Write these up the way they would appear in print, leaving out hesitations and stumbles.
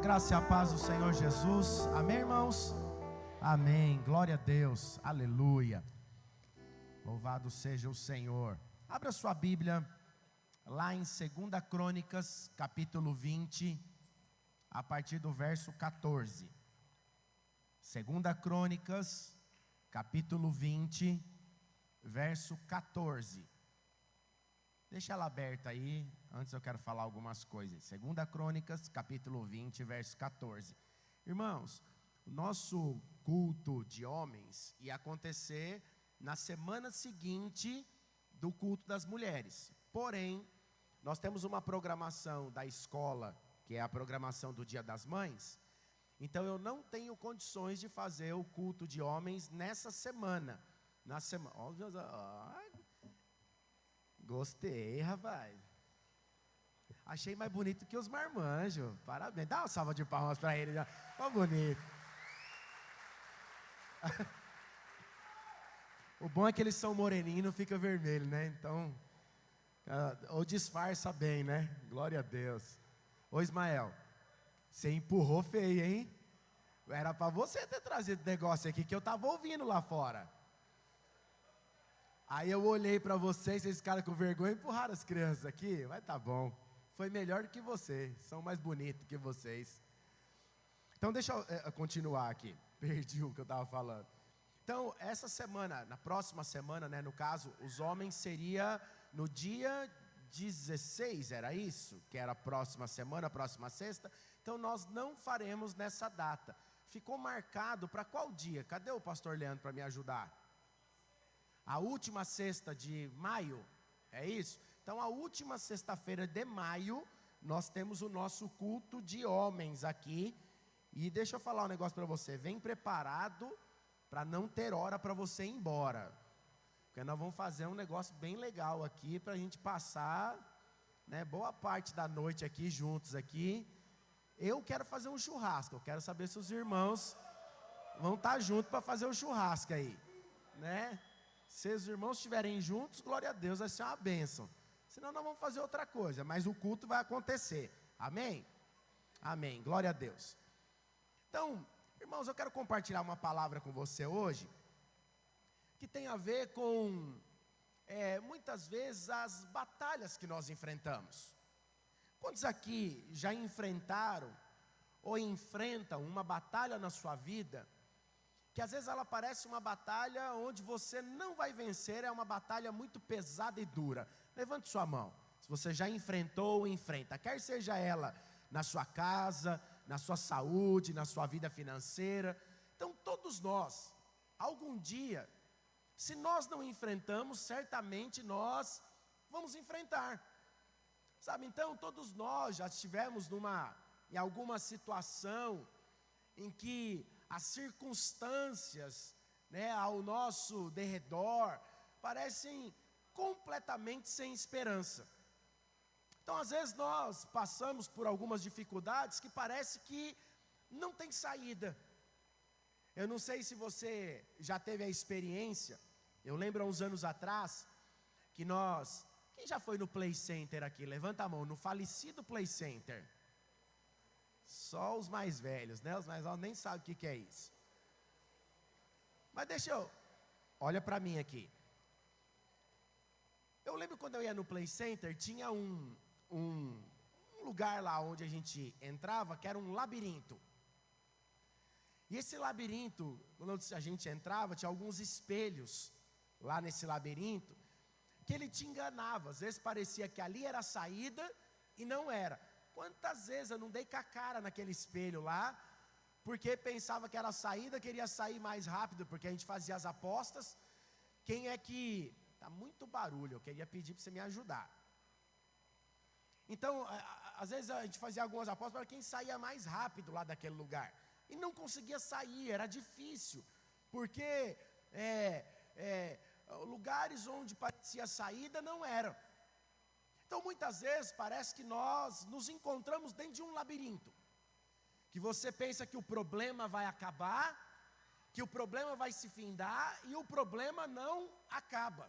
graça e a paz do Senhor Jesus. Amém, irmãos? Amém. Glória a Deus. Aleluia. Louvado seja o Senhor. Abra sua Bíblia lá em 2 Crônicas, capítulo 20, a partir do verso 14. 2 Crônicas, capítulo 20, verso 14. Deixa ela aberta aí, antes eu quero falar algumas coisas. 2 Crônicas, capítulo 20, verso 14. Irmãos, o nosso culto de homens ia acontecer na semana seguinte do culto das mulheres. Porém, nós temos uma programação da escola, que é a programação do Dia das Mães. Então eu não tenho condições de fazer o culto de homens nessa semana. Na semana. Gostei, rapaz. Achei mais bonito que os marmanjos. Parabéns. Dá uma salva de palmas para ele. Ó, bonito. O bom é que eles são moreninhos e não fica vermelho, né? Então, ou disfarça bem, né? Glória a Deus. Ô Ismael, você empurrou feio, hein? Era para você ter trazido negócio aqui que eu estava ouvindo lá fora. Aí eu olhei para vocês caras com vergonha empurraram as crianças aqui. Mas tá bom, foi melhor do que vocês, são mais bonitos que vocês. Então deixa eu continuar aqui, perdi o que eu estava falando. Então essa semana, na próxima semana, né, no caso, os homens seria no dia 16, era isso? Que era a próxima semana, a próxima sexta. Então nós não faremos nessa data. Ficou marcado para qual dia? Cadê o pastor Leandro para me ajudar? A última sexta de maio, é isso? Então a última sexta-feira de maio, nós temos o nosso culto de homens aqui. E deixa eu falar um negócio para você, vem preparado para não ter hora para você ir embora. Porque nós vamos fazer um negócio bem legal aqui, para a gente passar, né, boa parte da noite aqui, juntos aqui. Eu quero fazer um churrasco, eu quero saber se os irmãos vão estar juntos para fazer o churrasco aí, né? Se os irmãos estiverem juntos, glória a Deus, vai ser uma bênção. Senão nós vamos fazer outra coisa, mas o culto vai acontecer. Amém? Amém, glória a Deus. Então, irmãos, eu quero compartilhar uma palavra com você hoje, que tem a ver com, muitas vezes, as batalhas que nós enfrentamos. Quantos aqui já enfrentaram ou enfrentam uma batalha na sua vida, que às vezes ela parece uma batalha onde você não vai vencer, é uma batalha muito pesada e dura? Levante sua mão, se você já enfrentou ou enfrenta, quer seja ela na sua casa, na sua saúde, na sua vida financeira. Então todos nós, algum dia, se nós não enfrentamos, certamente nós vamos enfrentar, sabe? Então todos nós já estivemos em alguma situação em que as circunstâncias, né, ao nosso derredor parecem completamente sem esperança. Então às vezes nós passamos por algumas dificuldades que parece que não tem saída. Eu não sei se você já teve a experiência, eu lembro há uns anos atrás, que quem já foi no Play Center aqui? Levanta a mão, no falecido Play Center. Só os mais velhos, né? Os mais novos nem sabem o que é isso. Mas olha para mim aqui. Eu lembro quando eu ia no Play Center, tinha um lugar lá onde a gente entrava, que era um labirinto. E esse labirinto, quando a gente entrava, tinha alguns espelhos lá nesse labirinto, que ele te enganava. Às vezes parecia que ali era a saída e não era. Quantas vezes eu não dei com a cara naquele espelho lá, porque pensava que era a saída, queria sair mais rápido, porque a gente fazia as apostas. Quem é que... Tá muito barulho, eu queria pedir para você me ajudar. Então, às vezes a gente fazia algumas apostas para quem saía mais rápido lá daquele lugar. E não conseguia sair, era difícil, porque lugares onde parecia saída não eram. Então muitas vezes parece que nós nos encontramos dentro de um labirinto, que você pensa que o problema vai acabar, que o problema vai se findar, e o problema não acaba.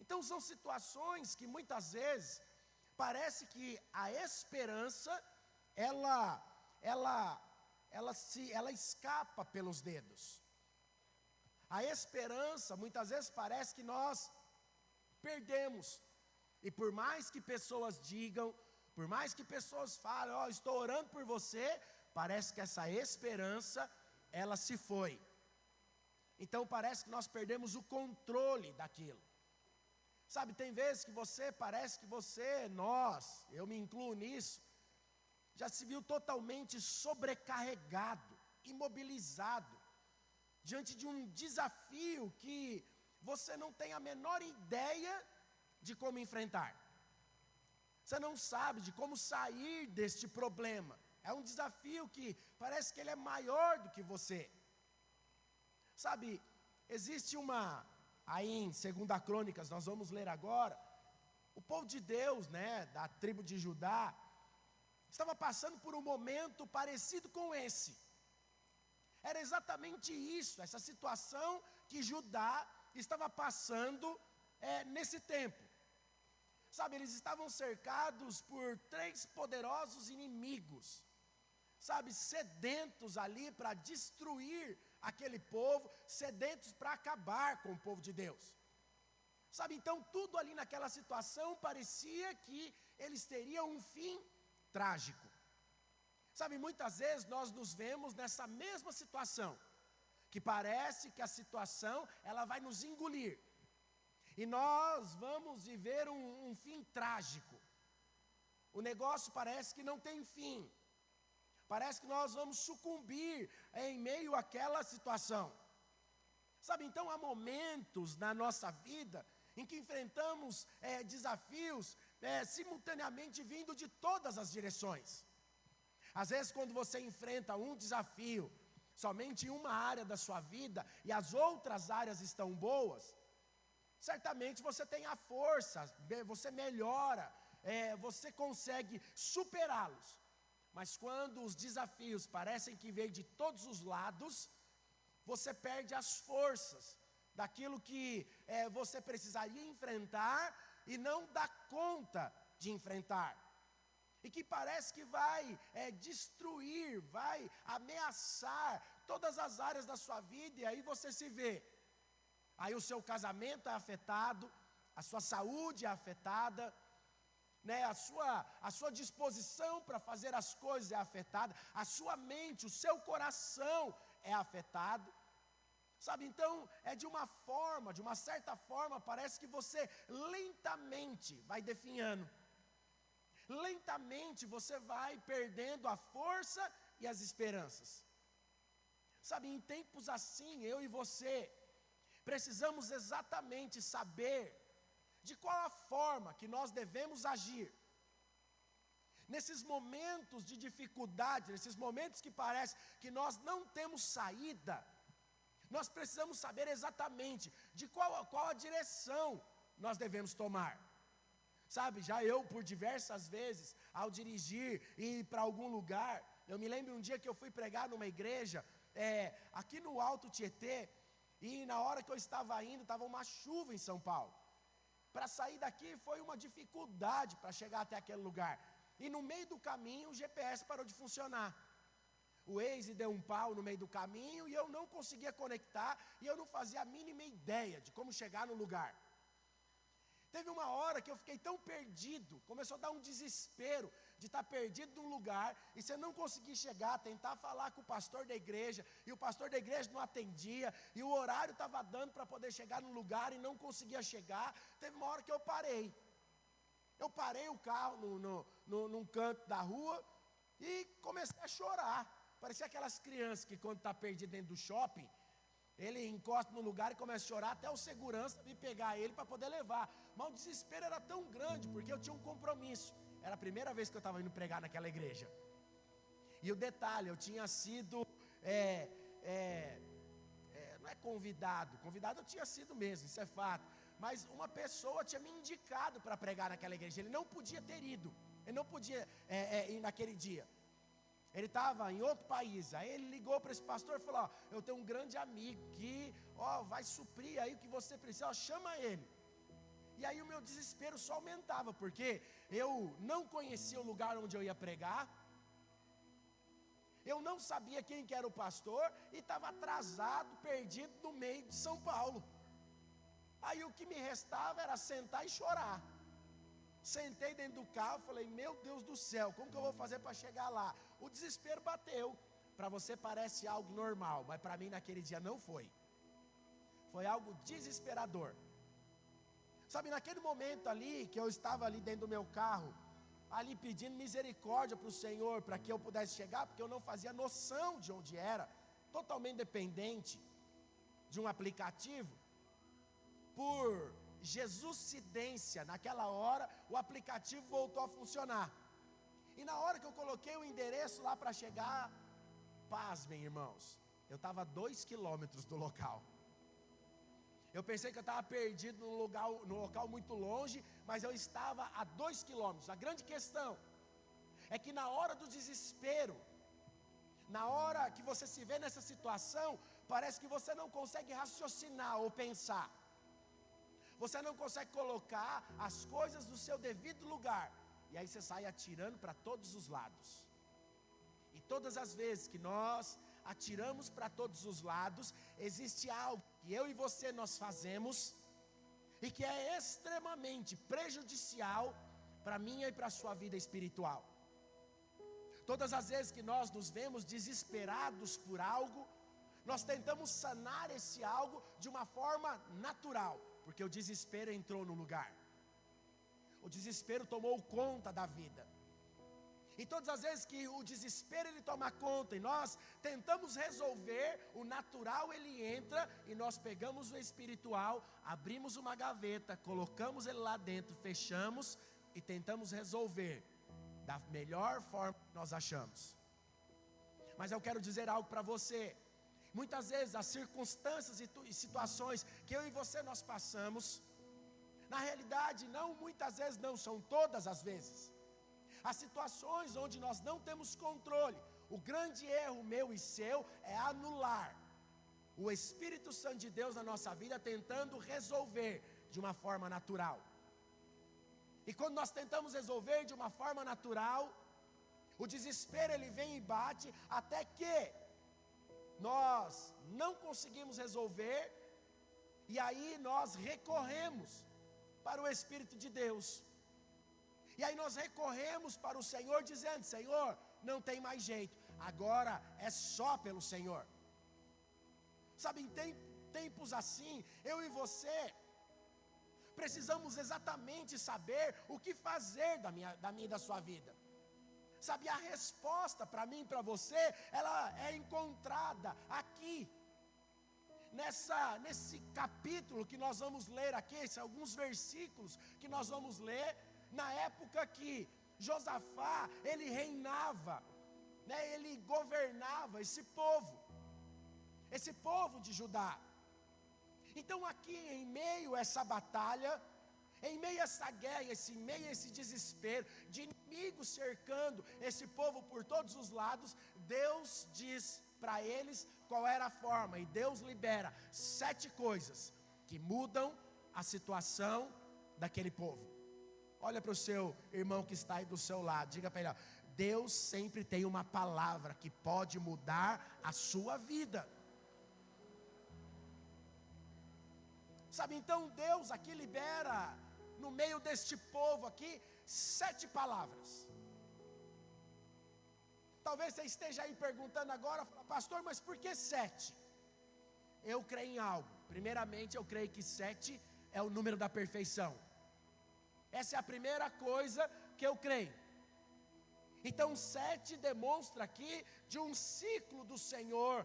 Então são situações que muitas vezes parece que a esperança, ela ela escapa pelos dedos. A esperança, muitas vezes parece que nós perdemos. E por mais que pessoas digam, por mais que pessoas falem, estou orando por você, parece que essa esperança, ela se foi. Então parece que nós perdemos o controle daquilo. Sabe, tem vezes que parece que nós, eu me incluo nisso, já se viu totalmente sobrecarregado, imobilizado, diante de um desafio que você não tem a menor ideia de como enfrentar. Você não sabe de como sair deste problema. É um desafio que parece que ele é maior do que você. Sabe, existe aí em 2 Crônicas, nós vamos ler agora, o povo de Deus, da tribo de Judá, estava passando por um momento parecido com esse. Era exatamente isso, essa situação que Judá estava passando nesse tempo. Sabe, eles estavam cercados por 3 poderosos inimigos, sabe, sedentos ali para destruir aquele povo, sedentos para acabar com o povo de Deus. Sabe, então tudo ali naquela situação parecia que eles teriam um fim trágico. Sabe, muitas vezes nós nos vemos nessa mesma situação, que parece que a situação ela vai nos engolir. E nós vamos viver um fim trágico. O negócio parece que não tem fim. Parece que nós vamos sucumbir em meio àquela situação. Sabe, então há momentos na nossa vida em que enfrentamos desafios simultaneamente vindo de todas as direções. Às vezes quando você enfrenta um desafio somente em uma área da sua vida e as outras áreas estão boas, certamente você tem a força, você melhora, você consegue superá-los. Mas quando os desafios parecem que vêm de todos os lados, você perde as forças daquilo que você precisaria enfrentar e não dá conta de enfrentar. E que parece que vai destruir, vai ameaçar todas as áreas da sua vida, e aí você se vê. Aí o seu casamento é afetado, a sua saúde é afetada, a sua disposição para fazer as coisas é afetada, a sua mente, o seu coração é afetado. Sabe, então de uma certa forma, parece que você lentamente vai definhando. Lentamente você vai perdendo a força e as esperanças. Sabe, em tempos assim, eu e você precisamos exatamente saber de qual a forma que nós devemos agir. Nesses momentos de dificuldade, nesses momentos que parece que nós não temos saída, nós precisamos saber exatamente de qual a direção nós devemos tomar. Sabe, já eu por diversas vezes, ao dirigir e ir para algum lugar, eu me lembro um dia que eu fui pregar numa igreja, aqui no Alto Tietê, e na hora que eu estava indo, estava uma chuva em São Paulo. Para sair daqui foi uma dificuldade para chegar até aquele lugar. E no meio do caminho o GPS parou de funcionar. O Waze deu um pau no meio do caminho e eu não conseguia conectar e eu não fazia a mínima ideia de como chegar no lugar. Teve uma hora que eu fiquei tão perdido, começou a dar um desespero de estar perdido num lugar e você não conseguir chegar, tentar falar com o pastor da igreja, e o pastor da igreja não atendia, e o horário estava dando para poder chegar no lugar e não conseguia chegar. Teve uma hora que eu parei o carro num canto da rua e comecei a chorar. Parecia aquelas crianças que quando está perdido dentro do shopping, ele encosta no lugar e começa a chorar até o segurança vir pegar ele para poder levar. Mas o desespero era tão grande, porque eu tinha um compromisso. Era a primeira vez que eu estava indo pregar naquela igreja. E o detalhe, eu tinha sido, não é convidado eu tinha sido mesmo, isso é fato. Mas uma pessoa tinha me indicado para pregar naquela igreja. Ele não podia ter ido, ele não podia ir naquele dia. Ele estava em outro país. Aí ele ligou para esse pastor e falou: eu tenho um grande amigo que vai suprir aí o que você precisa, chama ele. E aí o meu desespero só aumentava, porque eu não conhecia o lugar onde eu ia pregar, Eu não sabia quem que era o pastor e estava atrasado, perdido no meio de São Paulo. Aí o que me restava era sentar e chorar. Sentei dentro do carro, falei, meu Deus do céu, como que eu vou fazer para chegar lá? O desespero bateu. Para você parece algo normal, mas para mim naquele dia não foi. Foi algo desesperador. Sabe, naquele momento ali, que eu estava ali dentro do meu carro, ali pedindo misericórdia para o Senhor, para que eu pudesse chegar, porque eu não fazia noção de onde era, totalmente dependente de um aplicativo. Por Jesuscidência, naquela hora, o aplicativo voltou a funcionar. E na hora que eu coloquei o endereço lá para chegar, pasmem, irmãos, eu estava a 2 quilômetros do local. Eu pensei que eu estava perdido num local muito longe, mas eu estava a 2 quilômetros. A grande questão é que na hora do desespero, na hora que você se vê nessa situação, parece que você não consegue raciocinar ou pensar. Você não consegue colocar as coisas no seu devido lugar. E aí você sai atirando para todos os lados. E todas as vezes que nós atiramos para todos os lados, existe algo que eu e você nós fazemos e que é extremamente prejudicial para a minha e para a sua vida espiritual. Todas as vezes que nós nos vemos desesperados por algo, nós tentamos sanar esse algo de uma forma natural, porque o desespero entrou no lugar. O desespero tomou conta da vida. E todas as vezes que o desespero ele toma conta e nós tentamos resolver, o natural ele entra e nós pegamos o espiritual, abrimos uma gaveta, colocamos ele lá dentro, fechamos e tentamos resolver da melhor forma que nós achamos. Mas eu quero dizer algo para você. Muitas vezes as circunstâncias e situações que eu e você nós passamos, na realidade muitas vezes não, são todas as vezes. As situações onde nós não temos controle, o grande erro meu e seu é anular o Espírito Santo de Deus na nossa vida, tentando resolver de uma forma natural. E quando nós tentamos resolver de uma forma natural, o desespero ele vem e bate, até que nós não conseguimos resolver, e aí nós recorremos para o Espírito de Deus. E aí nós recorremos para o Senhor dizendo, Senhor, não tem mais jeito, agora é só pelo Senhor. Sabe, em tempos assim, eu e você precisamos exatamente saber o que fazer da minha e da sua vida. Sabe, a resposta para mim e para você, ela é encontrada aqui, nesse capítulo que nós vamos ler aqui, alguns versículos que nós vamos ler, na época que Josafá, ele reinava, ele governava esse povo de Judá. Então aqui em meio a essa batalha, em meio a essa guerra, em meio a esse desespero, de inimigos cercando esse povo por todos os lados, Deus diz para eles qual era a forma, e Deus libera 7 coisas que mudam a situação daquele povo. Olha para o seu irmão que está aí do seu lado, diga para ele, ó, Deus sempre tem uma palavra que pode mudar a sua vida. Sabe, então Deus aqui libera, no meio deste povo aqui, 7 palavras. Talvez você esteja aí perguntando agora, pastor, mas por que 7? Eu creio em algo. Primeiramente, eu creio que 7 é o número da perfeição. Essa é a primeira coisa que eu creio. Então 7 demonstra aqui de um ciclo do Senhor,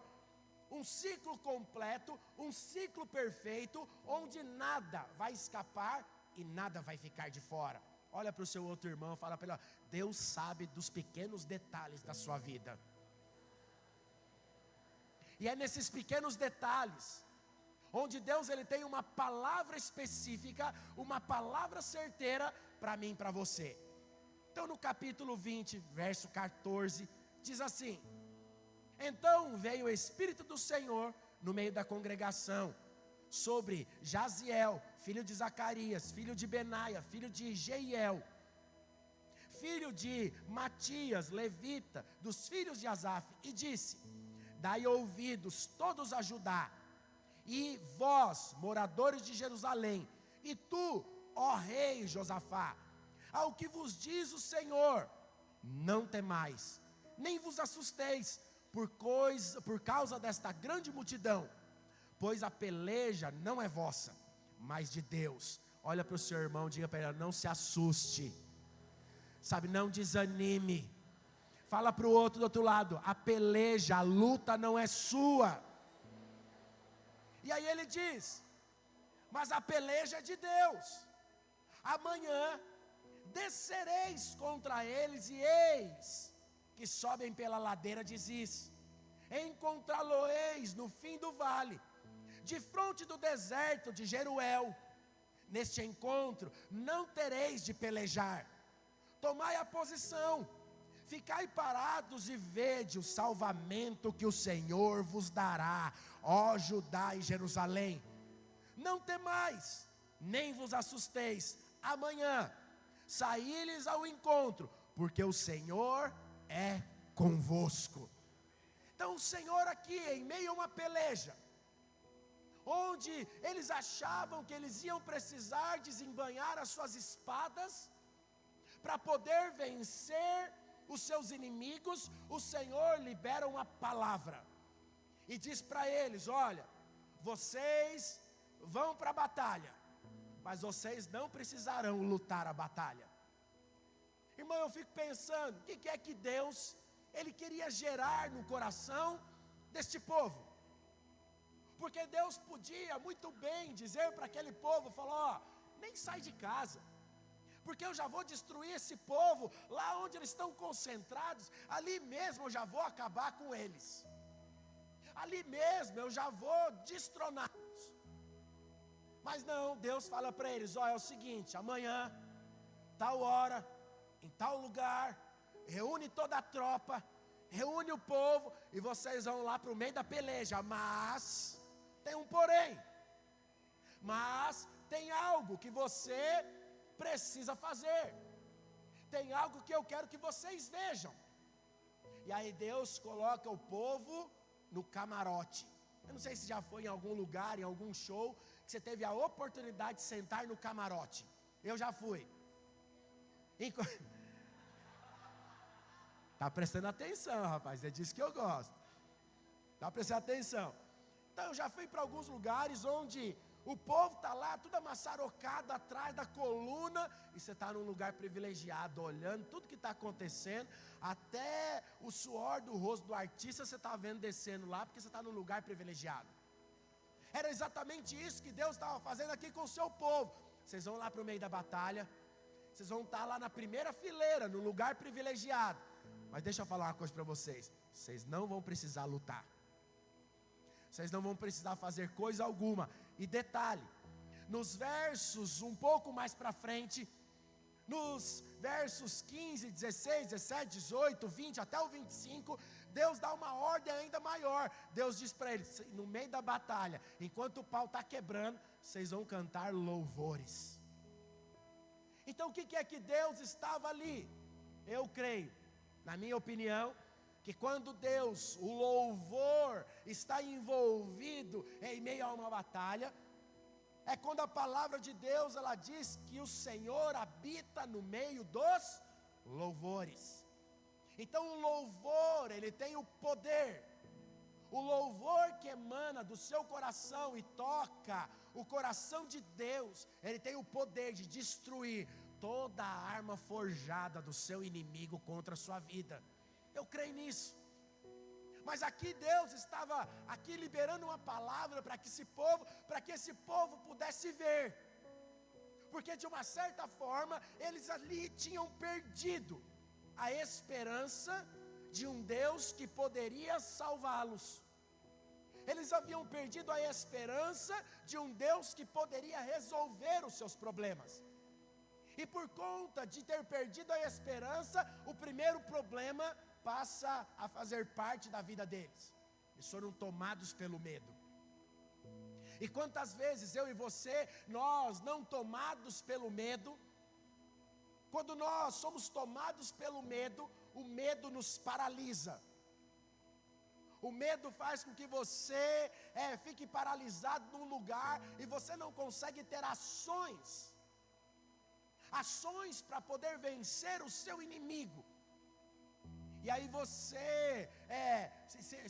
um ciclo completo, um ciclo perfeito, onde nada vai escapar e nada vai ficar de fora. Olha para o seu outro irmão e fala para ele, ó, Deus sabe dos pequenos detalhes da sua vida. E é nesses pequenos detalhes onde Deus ele tem uma palavra específica, uma palavra certeira para mim e para você. Então no capítulo 20, verso 14, diz assim: Então veio o Espírito do Senhor no meio da congregação, sobre Jaziel, filho de Zacarias, filho de Benaia, filho de Jeiel, filho de Matias, levita, dos filhos de Asaf, e disse: dai ouvidos todos a Judá, e vós, moradores de Jerusalém, e tu, ó rei Josafá, ao que vos diz o Senhor, não temais, nem vos assusteis, por causa desta grande multidão, pois a peleja não é vossa, mas de Deus. Olha para o seu irmão, diga para ele: não se assuste, sabe, não desanime. Fala para o outro do outro lado: a peleja, a luta não é sua. E aí ele diz: mas a peleja é de Deus. Amanhã descereis contra eles, e eis que sobem pela ladeira de Ziz. Encontrá-lo-eis no fim do vale, de fronte do deserto de Jeruel. Neste encontro não tereis de pelejar. Tomai a posição, ficai parados e vede o salvamento que o Senhor vos dará, ó Judá e Jerusalém. Não temais, nem vos assusteis. Amanhã saí-lhes ao encontro, porque o Senhor é convosco. Então o Senhor aqui, em meio a uma peleja, onde eles achavam que eles iam precisar desembainhar as suas espadas para poder vencer os seus inimigos, o Senhor libera uma palavra e diz para eles: olha, vocês vão para a batalha, mas vocês não precisarão lutar a batalha. Irmão, eu fico pensando, o que é que Deus, Ele queria gerar no coração deste povo? Porque Deus podia muito bem dizer para aquele povo, falar: ó, nem sai de casa, porque eu já vou destruir esse povo, lá onde eles estão concentrados, ali mesmo eu já vou acabar com eles, ali mesmo eu já vou destroná-los. Mas não, Deus fala para eles: ó, é o seguinte, amanhã, tal hora, em tal lugar, reúne toda a tropa, reúne o povo, e vocês vão lá para o meio da peleja, mas tem um porém, mas tem algo que você precisa fazer, tem algo que eu quero que vocês vejam. E aí Deus coloca o povo no camarote. Eu não sei se já foi em algum lugar, em algum show, que você teve a oportunidade de sentar no camarote. Eu já fui. Está prestando atenção, rapaz, é disso que eu gosto. Está prestando atenção. Então eu já fui para alguns lugares onde o povo está lá, tudo amassarocado atrás da coluna, e você está num lugar privilegiado, olhando tudo que está acontecendo, até o suor do rosto do artista você está vendo descendo lá, porque você está num lugar privilegiado. Era exatamente isso que Deus estava fazendo aqui com o seu povo. Vocês vão lá para o meio da batalha, vocês vão estar lá na primeira fileira, no lugar privilegiado. Mas deixa eu falar uma coisa para vocês: vocês não vão precisar lutar, vocês não vão precisar fazer coisa alguma. E detalhe, nos versos um pouco mais para frente, nos versos 15, 16, 17, 18, 20 até o 25, Deus dá uma ordem ainda maior. Deus diz para eles: no meio da batalha, enquanto o pau está quebrando, vocês vão cantar louvores. Então o que é que Deus estava ali? Eu creio, na minha opinião, que quando Deus, o louvor, está envolvido em meio a uma batalha, é quando a palavra de Deus, ela diz que o Senhor habita no meio dos louvores. Então o louvor, ele tem o poder, o louvor que emana do seu coração e toca o coração de Deus, ele tem o poder de destruir toda a arma forjada do seu inimigo contra a sua vida. Eu creio nisso. Mas aqui Deus estava aqui liberando uma palavra para que esse povo pudesse ver. Porque de uma certa forma, eles ali tinham perdido a esperança de um Deus que poderia salvá-los. Eles haviam perdido a esperança de um Deus que poderia resolver os seus problemas. E por conta de ter perdido a esperança, o primeiro problema passa a fazer parte da vida deles. Eles foram tomados pelo medo. E quantas vezes eu e você, nós não tomados pelo medo, Quando nós somos tomados pelo medo, o medo nos paralisa. O medo faz com que você fique paralisado num lugar e você não consegue ter ações para poder vencer o seu inimigo. E aí você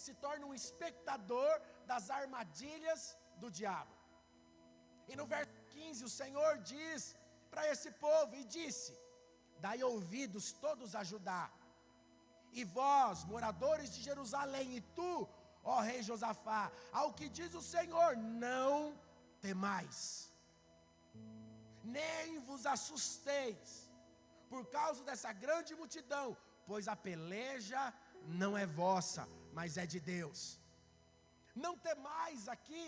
se torna um espectador das armadilhas do diabo. E no verso 15 o Senhor diz para esse povo, e disse: dai ouvidos todos a Judá, e vós, moradores de Jerusalém, e tu, ó rei Josafá, ao que diz o Senhor, não temais, nem vos assusteis, por causa dessa grande multidão, pois a peleja não é vossa, mas é de Deus. Não temais aqui,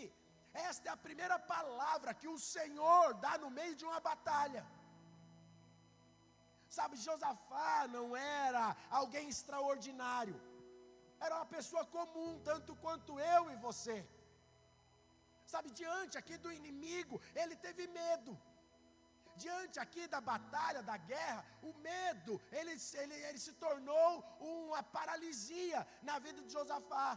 esta é a primeira palavra que o Senhor dá no meio de uma batalha. Sabe, Josafá não era alguém extraordinário, era uma pessoa comum, tanto quanto eu e você. Sabe, diante aqui do inimigo, ele teve medo. Diante aqui da batalha, da guerra, o medo, ele se tornou uma paralisia na vida de Josafá.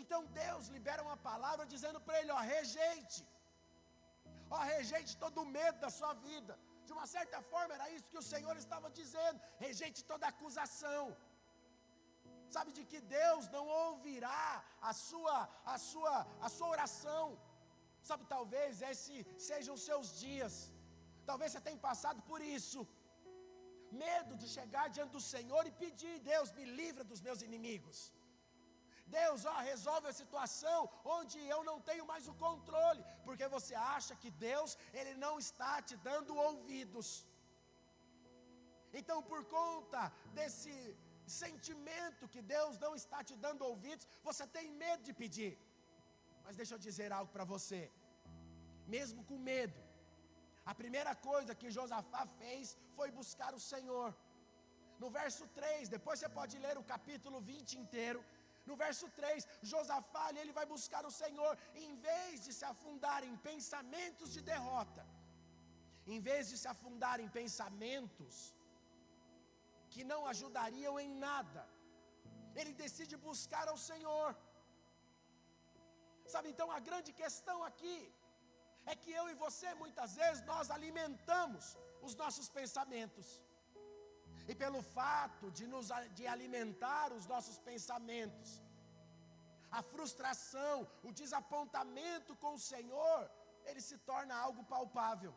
Então Deus libera uma palavra dizendo para ele: rejeite todo o medo da sua vida. De uma certa forma era isso que o Senhor estava dizendo: rejeite toda acusação. Sabe, de que Deus não ouvirá a sua oração. Sabe, talvez esses sejam os seus dias. Talvez você tenha passado por isso. Medo de chegar diante do Senhor e pedir: Deus, me livra dos meus inimigos. Deus, resolve a situação onde eu não tenho mais o controle, porque você acha que Deus, Ele não está te dando ouvidos. Então, por conta desse sentimento que Deus não está te dando ouvidos, você tem medo de pedir. Mas deixa eu dizer algo para você. Mesmo com medo, a primeira coisa que Josafá fez foi buscar o Senhor. No verso 3, depois você pode ler o capítulo 20 inteiro. No verso 3, Josafá, ele vai buscar o Senhor, em vez de se afundar em pensamentos de derrota, em vez de se afundar em pensamentos que não ajudariam em nada, ele decide buscar ao Senhor. Sabe, então a grande questão aqui é que eu e você, muitas vezes, nós alimentamos os nossos pensamentos. E pelo fato de alimentar os nossos pensamentos, a frustração, o desapontamento com o Senhor, ele se torna algo palpável.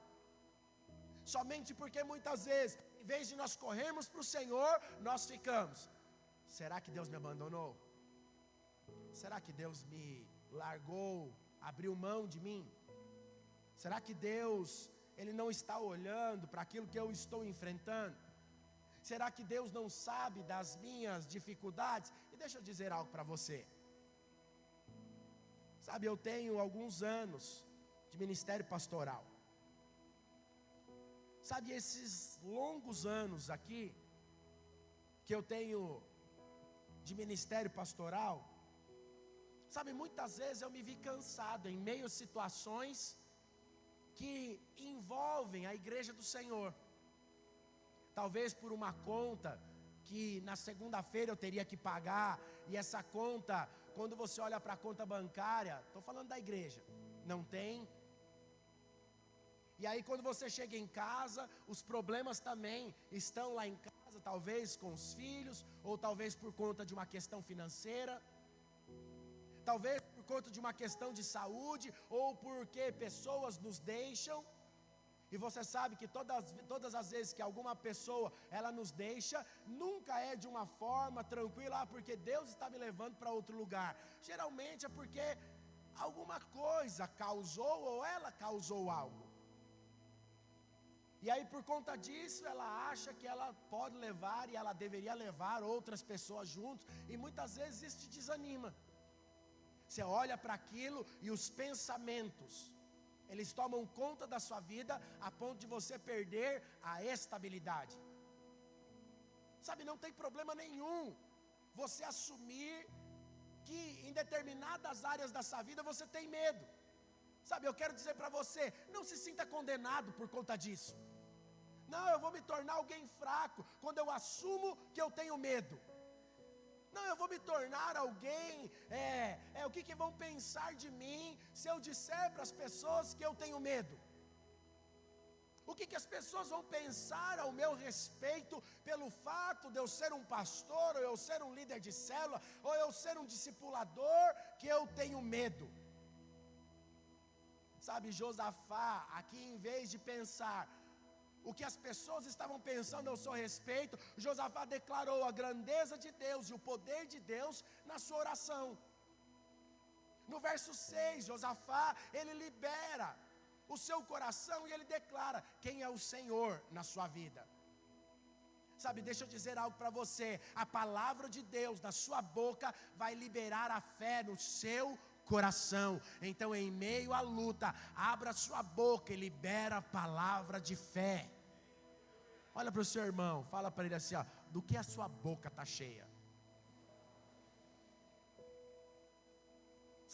Somente porque muitas vezes, em vez de nós corrermos para o Senhor, nós ficamos: será que Deus me abandonou? Será que Deus me largou, abriu mão de mim? Será que Deus, Ele não está olhando para aquilo que eu estou enfrentando? Será que Deus não sabe das minhas dificuldades? E deixa eu dizer algo para você. Sabe, eu tenho alguns anos de ministério pastoral. Sabe, esses longos anos aqui que eu tenho de ministério pastoral, sabe, muitas vezes eu me vi cansado em meio a situações que envolvem a igreja do Senhor. Talvez por uma conta que na segunda-feira eu teria que pagar, e essa conta, quando você olha para a conta bancária, estou falando da igreja, não tem. E aí quando você chega em casa, os problemas também estão lá em casa, talvez com os filhos, ou talvez por conta de uma questão financeira, talvez por conta de uma questão de saúde, ou porque pessoas nos deixam. E você sabe que todas as vezes que alguma pessoa, ela nos deixa, nunca é de uma forma tranquila, porque Deus está me levando para outro lugar. Geralmente é porque alguma coisa causou, ou ela causou algo. E aí por conta disso, ela acha que ela pode levar, e ela deveria levar outras pessoas juntos, e muitas vezes isso te desanima. Você olha para aquilo e os pensamentos, eles tomam conta da sua vida a ponto de você perder a estabilidade. Sabe, não tem problema nenhum você assumir que em determinadas áreas da sua vida você tem medo. Sabe, eu quero dizer para você, não se sinta condenado por conta disso. Não, eu vou me tornar alguém fraco quando eu assumo que eu tenho medo. Não, eu vou me tornar alguém, o que vão pensar de mim se eu disser para as pessoas que eu tenho medo? O que as pessoas vão pensar ao meu respeito pelo fato de eu ser um pastor, ou eu ser um líder de célula, ou eu ser um discipulador, que eu tenho medo? Sabe, Josafá, aqui em vez de pensar o que as pessoas estavam pensando ao seu respeito, Josafá declarou a grandeza de Deus e o poder de Deus na sua oração. No verso 6, Josafá, ele libera o seu coração e ele declara quem é o Senhor na sua vida. Sabe, deixa eu dizer algo para você, a palavra de Deus na sua boca vai liberar a fé no seu coração. Então, em meio à luta, abra sua boca e libera a palavra de fé. Olha para o seu irmão, fala para ele assim, ó, do que a sua boca está cheia.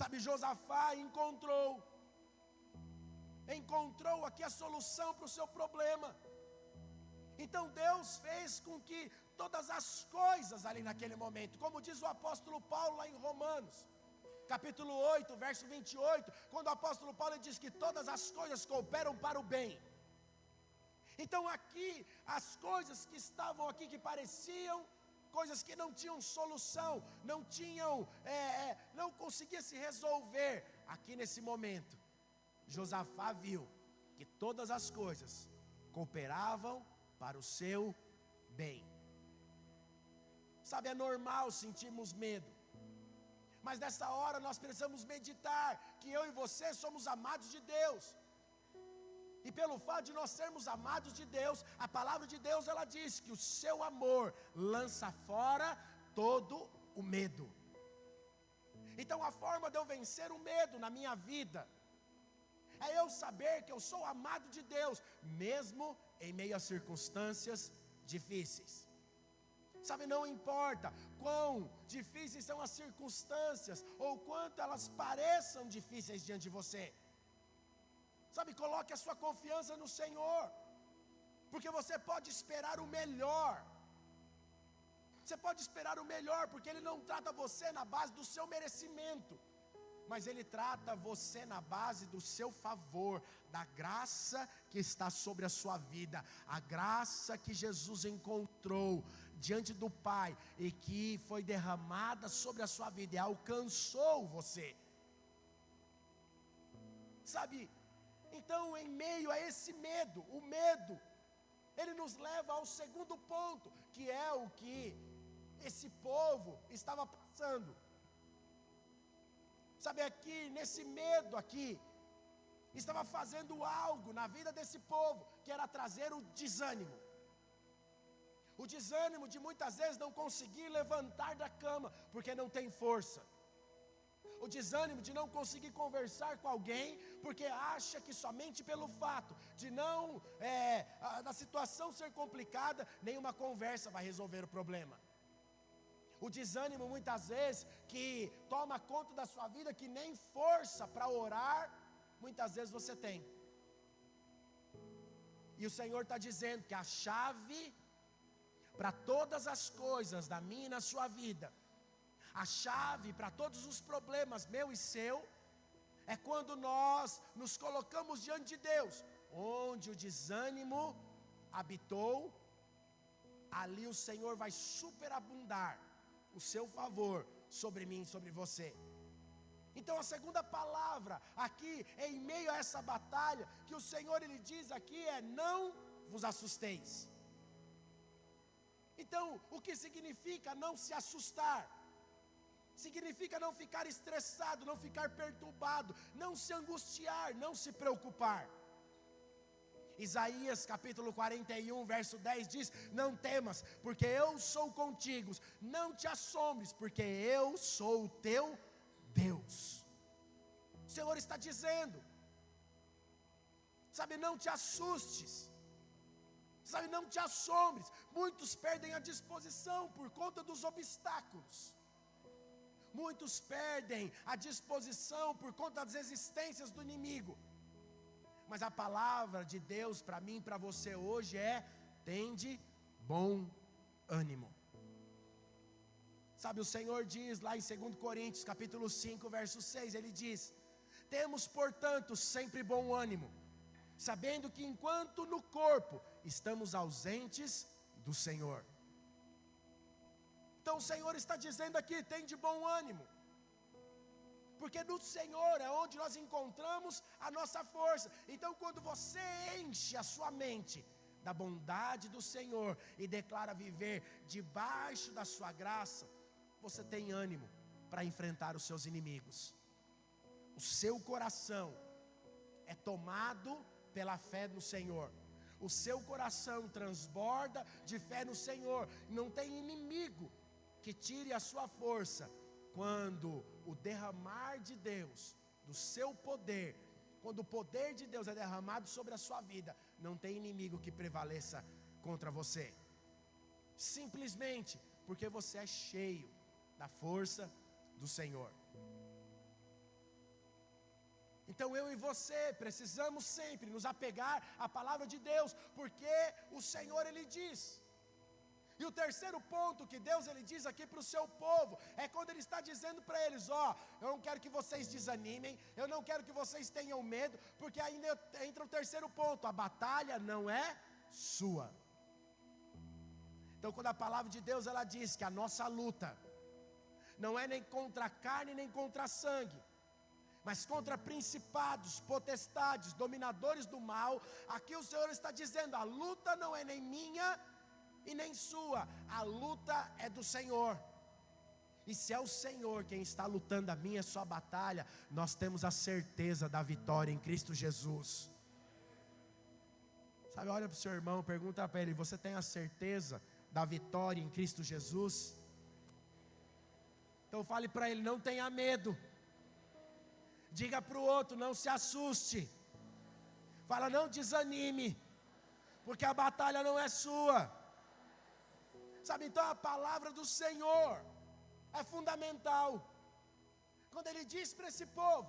Sabe, Josafá encontrou aqui a solução para o seu problema. Então Deus fez com que todas as coisas ali naquele momento, como diz o apóstolo Paulo lá em Romanos, capítulo 8, verso 28, quando o apóstolo Paulo diz que todas as coisas cooperam para o bem. Então aqui, as coisas que estavam aqui, que pareciam coisas que não tinham solução, não conseguia se resolver, aqui nesse momento, Josafá viu que todas as coisas cooperavam para o seu bem. Sabe, é normal sentirmos medo, mas nessa hora nós precisamos meditar que eu e você somos amados de Deus. E pelo fato de nós sermos amados de Deus, a palavra de Deus ela diz que o seu amor lança fora todo o medo. Então a forma de eu vencer o medo na minha vida é eu saber que eu sou amado de Deus, mesmo em meio a circunstâncias difíceis. Sabe, não importa quão difíceis são as circunstâncias, ou quanto elas pareçam difíceis diante de você. Sabe, coloque a sua confiança no Senhor, porque você pode esperar o melhor. Você pode esperar o melhor, porque Ele não trata você na base do seu merecimento, mas Ele trata você na base do seu favor, da graça que está sobre a sua vida, a graça que Jesus encontrou diante do Pai e que foi derramada sobre a sua vida e alcançou você. Sabe, então em meio a esse medo, o medo, ele nos leva ao segundo ponto, que é o que esse povo estava passando. Sabe, aqui, nesse medo aqui, estava fazendo algo na vida desse povo, que era trazer o desânimo. O desânimo de muitas vezes não conseguir levantar da cama, porque não tem força. O desânimo de não conseguir conversar com alguém, porque acha que somente pelo fato de não, da situação ser complicada, nenhuma conversa vai resolver o problema. O desânimo muitas vezes que toma conta da sua vida, que nem força para orar, muitas vezes você tem. E o Senhor está dizendo que a chave para todas as coisas da minha e na sua vida, a chave para todos os problemas, meu e seu, é quando nós nos colocamos diante de Deus, onde o desânimo habitou, ali o Senhor vai superabundar o seu favor sobre mim e sobre você. Então a segunda palavra aqui, em meio a essa batalha, que o Senhor ele diz aqui é: não vos assusteis. Então, o que significa não se assustar? Significa não ficar estressado, não ficar perturbado, não se angustiar, não se preocupar. Isaías capítulo 41, verso 10 diz: não temas, porque eu sou contigo, não te assombres, porque eu sou o teu Deus. O Senhor está dizendo, sabe, não te assustes, sabe, não te assombres. Muitos perdem a disposição por conta dos obstáculos. Muitos perdem a disposição por conta das resistências do inimigo. Mas a palavra de Deus para mim e para você hoje é: tende bom ânimo. Sabe, o Senhor diz lá em 2 Coríntios capítulo 5, verso 6, Ele diz: temos, portanto, sempre bom ânimo, sabendo que enquanto no corpo estamos ausentes do Senhor. Então o Senhor está dizendo aqui: tem de bom ânimo, porque no Senhor é onde nós encontramos a nossa força. Então quando você enche a sua mente da bondade do Senhor e declara viver debaixo da sua graça, você tem ânimo para enfrentar os seus inimigos. O seu coração é tomado pela fé no Senhor. O seu coração transborda de fé no Senhor. Não tem inimigo que tire a sua força quando o derramar de Deus, do seu poder, quando o poder de Deus é derramado sobre a sua vida, não tem inimigo que prevaleça contra você. Simplesmente porque você é cheio da força do Senhor. Então eu e você precisamos sempre nos apegar à palavra de Deus, porque o Senhor Ele diz. E o terceiro ponto que Deus Ele diz aqui para o seu povo, é quando Ele está dizendo para eles: ó, eu não quero que vocês desanimem, eu não quero que vocês tenham medo, porque ainda entra o terceiro ponto: a batalha não é sua. Então quando a palavra de Deus ela diz que a nossa luta não é nem contra a carne nem contra a sangue, mas contra principados, potestades, dominadores do mal, aqui o Senhor está dizendo: a luta não é nem minha e nem sua, a luta é do Senhor. E se é o Senhor quem está lutando a minha e a sua batalha, nós temos a certeza da vitória em Cristo Jesus. Sabe, olha para o seu irmão, pergunta para ele: você tem a certeza da vitória em Cristo Jesus? Então fale para ele: não tenha medo. Diga para o outro: não se assuste. Fala: não desanime, porque a batalha não é sua. Sabe, então a palavra do Senhor é fundamental. Quando Ele diz para esse povo: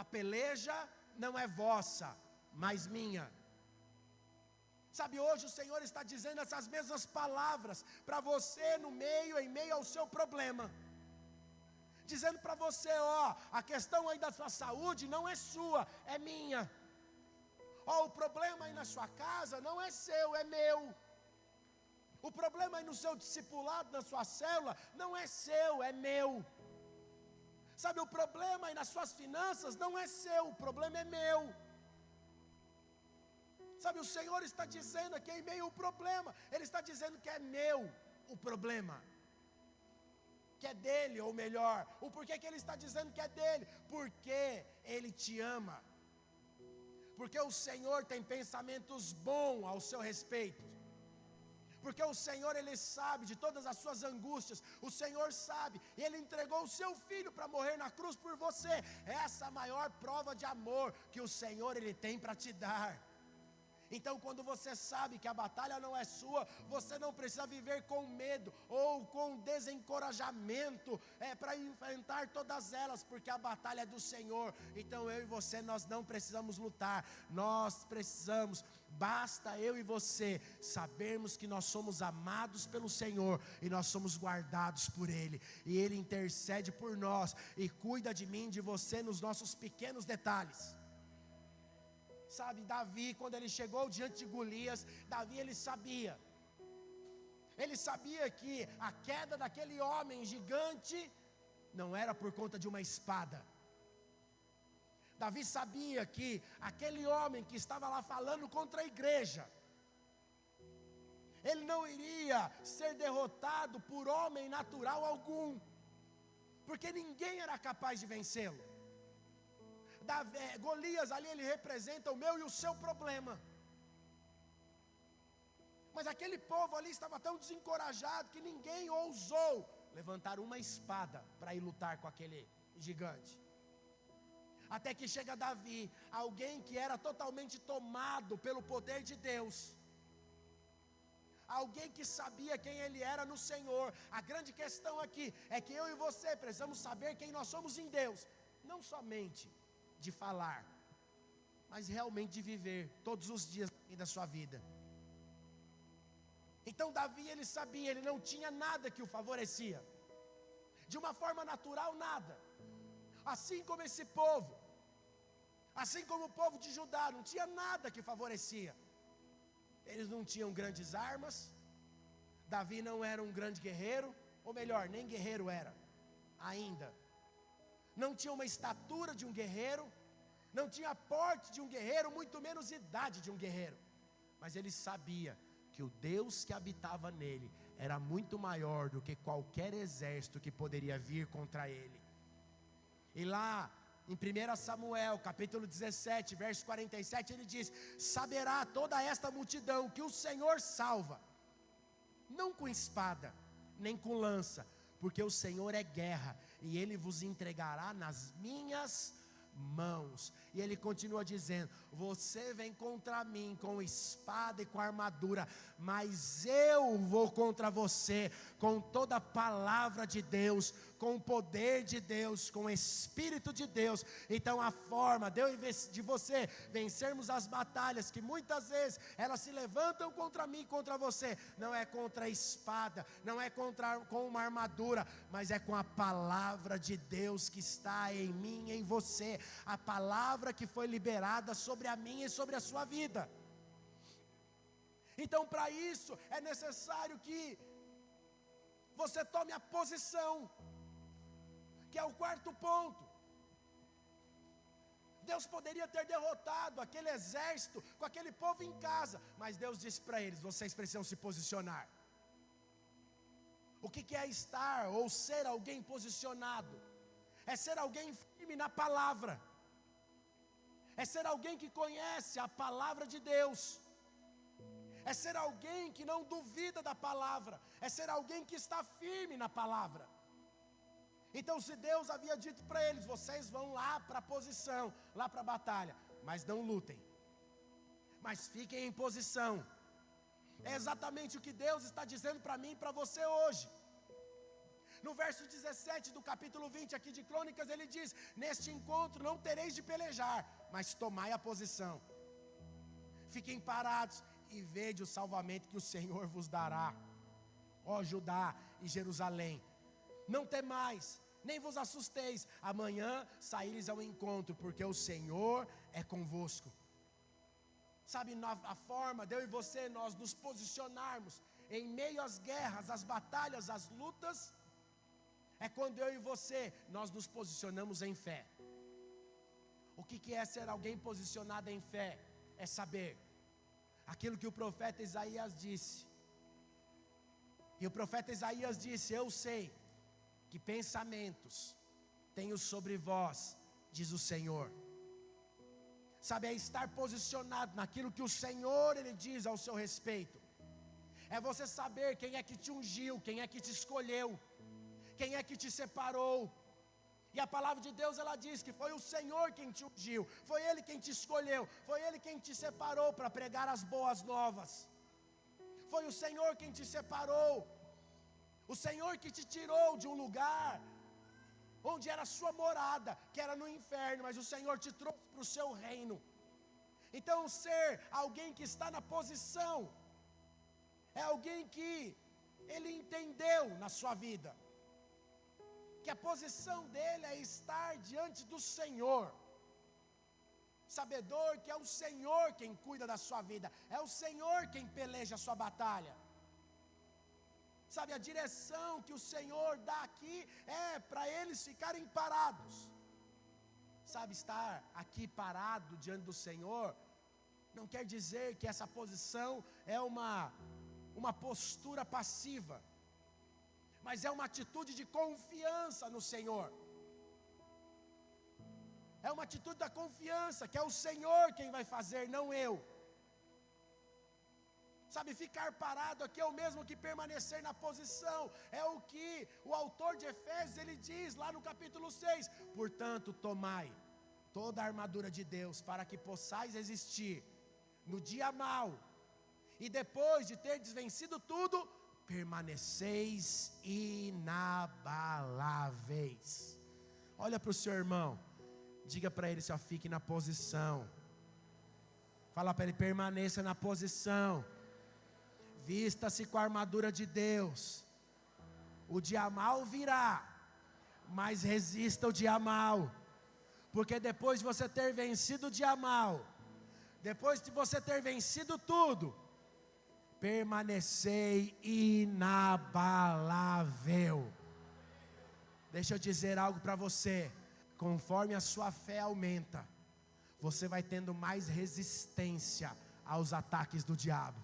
a peleja não é vossa, mas minha. Sabe, hoje o Senhor está dizendo essas mesmas palavras para você em meio ao seu problema. Dizendo para você: ó, a questão aí da sua saúde não é sua, é minha. Ó, o problema aí na sua casa não é seu, é meu. O problema aí no seu discipulado, na sua célula, não é seu, é meu. Sabe, o problema aí nas suas finanças não é seu, o problema é meu. Sabe, o Senhor está dizendo aqui em meio ao problema, Ele está dizendo que é meu o problema, que é dele, ou melhor, o porquê que Ele está dizendo que é dele? Porque Ele te ama, porque o Senhor tem pensamentos bons ao seu respeito, porque o Senhor Ele sabe de todas as suas angústias, o Senhor sabe, e Ele entregou o seu Filho para morrer na cruz por você. Essa é a maior prova de amor que o Senhor Ele tem para te dar. Então quando você sabe que a batalha não é sua, você não precisa viver com medo ou com desencorajamento para enfrentar todas elas, porque a batalha é do Senhor. Então eu e você, nós não precisamos lutar, nós precisamos, basta eu e você sabermos que nós somos amados pelo Senhor e nós somos guardados por Ele, e Ele intercede por nós e cuida de mim, de você, nos nossos pequenos detalhes. Sabe, Davi, quando ele chegou diante de Golias, Davi ele sabia que a queda daquele homem gigante não era por conta de uma espada. Davi sabia que aquele homem que estava lá falando contra a igreja, ele não iria ser derrotado por homem natural algum, porque ninguém era capaz de vencê-lo. Golias ali, ele representa o meu e o seu problema. Mas aquele povo ali estava tão desencorajado que ninguém ousou levantar uma espada para ir lutar com aquele gigante. Até que chega Davi, alguém que era totalmente tomado pelo poder de Deus, alguém que sabia quem ele era no Senhor. A grande questão aqui é que eu e você precisamos saber quem nós somos em Deus, não somente de falar, mas realmente de viver todos os dias da sua vida. Então Davi, ele sabia, ele não tinha nada que o favorecia, de uma forma natural, nada. Assim como esse povo, assim como o povo de Judá, não tinha nada que favorecia. Eles não tinham grandes armas, Davi não era um grande guerreiro, ou melhor, nem guerreiro era, ainda. Não tinha uma estatura de um guerreiro, não tinha porte de um guerreiro, muito menos idade de um guerreiro. Mas ele sabia que o Deus que habitava nele era muito maior do que qualquer exército que poderia vir contra ele. E lá em 1 Samuel, capítulo 17, verso 47, ele diz: saberá toda esta multidão que o Senhor salva, não com espada, nem com lança, porque o Senhor é guerra, e Ele vos entregará nas minhas mãos. E ele continua dizendo: você vem contra mim com espada e com armadura, mas eu vou contra você com toda a palavra de Deus, com o poder de Deus, com o Espírito de Deus. Então a forma de você vencermos as batalhas, que muitas vezes elas se levantam contra mim, contra você, não é contra a espada, não é com uma armadura, mas é com a palavra de Deus que está em mim e em você, a palavra que foi liberada sobre a minha e sobre a sua vida. Então, para isso é necessário que você tome a posição, que é o quarto ponto. Deus poderia ter derrotado aquele exército com aquele povo em casa, mas Deus disse para eles: vocês precisam se posicionar. O que é estar ou ser alguém posicionado? É ser alguém firme na palavra, é ser alguém que conhece a palavra de Deus, é ser alguém que não duvida da palavra, é ser alguém que está firme na palavra. Então, se Deus havia dito para eles: vocês vão lá para a posição, lá para a batalha, mas não lutem, mas fiquem em posição. É exatamente o que Deus está dizendo para mim e para você hoje. No verso 17 do capítulo 20 aqui de Crônicas, ele diz: neste encontro não tereis de pelejar, mas tomai a posição. Fiquem parados e vede o salvamento que o Senhor vos dará, ó Judá e Jerusalém. Não temais, nem vos assusteis, amanhã saíres ao encontro, porque o Senhor é convosco. Sabe, a forma de eu e você nós nos posicionarmos em meio às guerras, às batalhas, às lutas, é quando eu e você nós nos posicionamos em fé. O que é ser alguém posicionado em fé? É saber aquilo que o profeta Isaías disse. E o profeta Isaías disse: eu sei que pensamentos tenho sobre vós, diz o Senhor. Sabe, é estar posicionado naquilo que o Senhor, Ele diz ao seu respeito. É você saber quem é que te ungiu, quem é que te escolheu, quem é que te separou. E a palavra de Deus, ela diz que foi o Senhor quem te ungiu, foi Ele quem te escolheu, foi Ele quem te separou para pregar as boas novas. Foi o Senhor quem te separou, o Senhor que te tirou de um lugar onde era a sua morada, que era no inferno, mas o Senhor te trouxe para o seu reino. Então, ser alguém que está na posição é alguém que ele entendeu na sua vida que a posição dele é estar diante do Senhor, sabedor que é o Senhor quem cuida da sua vida, é o Senhor quem peleja a sua batalha. Sabe, a direção que o Senhor dá aqui é para eles ficarem parados. Sabe, estar aqui parado diante do Senhor não quer dizer que essa posição é uma postura passiva, mas é uma atitude de confiança no Senhor. É uma atitude da confiança, que é o Senhor quem vai fazer, não eu. Sabe, ficar parado aqui é o mesmo que permanecer na posição. É o que o autor de Efésios, ele diz lá no capítulo 6. Portanto, tomai toda a armadura de Deus, para que possais resistir no dia mau, e depois de ter desvencido tudo, permaneceis inabaláveis. Olha para o seu irmão, diga para ele: só fique na posição. Fala para ele: permaneça na posição. Vista-se com a armadura de Deus. O dia mal virá, mas resista o dia mal. Porque depois de você ter vencido o dia mal, depois de você ter vencido tudo, permanecei inabalável. Deixa eu dizer algo para você. Conforme a sua fé aumenta, você vai tendo mais resistência aos ataques do diabo.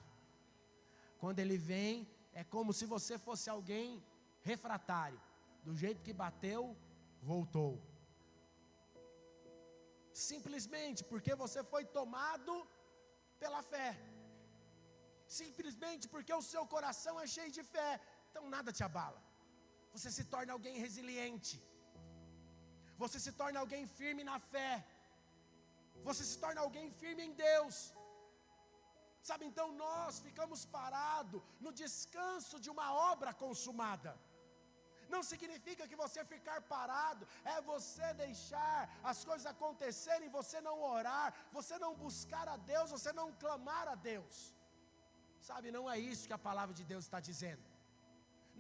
Quando ele vem, é como se você fosse alguém refratário. Do jeito que bateu, voltou. Simplesmente porque você foi tomado pela fé. Simplesmente porque o seu coração é cheio de fé. Então nada te abala. Você se torna alguém resiliente. Você se torna alguém firme na fé. Você se torna alguém firme em Deus. Sabe, então nós ficamos parados no descanso de uma obra consumada. Não significa que você ficar parado é você deixar as coisas acontecerem, você não orar, você não buscar a Deus, você não clamar a Deus. Sabe, não é isso que a palavra de Deus está dizendo.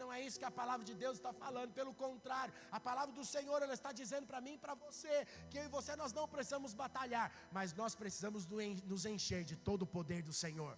Não é isso que a palavra de Deus está falando, pelo contrário, a palavra do Senhor, ela está dizendo para mim e para você, que eu e você nós não precisamos batalhar, mas nós precisamos nos encher de todo o poder do Senhor.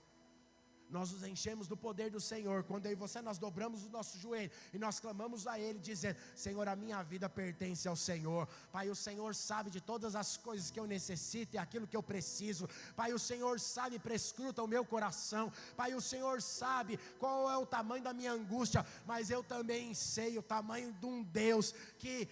Nós nos enchemos do poder do Senhor, quando eu e você nós dobramos o nosso joelho, e nós clamamos a Ele, dizendo: Senhor, a minha vida pertence ao Senhor. Pai, o Senhor sabe de todas as coisas que eu necessito e aquilo que eu preciso. Pai, o Senhor sabe, prescruta o meu coração. Pai, o Senhor sabe qual é o tamanho da minha angústia, mas eu também sei o tamanho de um Deus que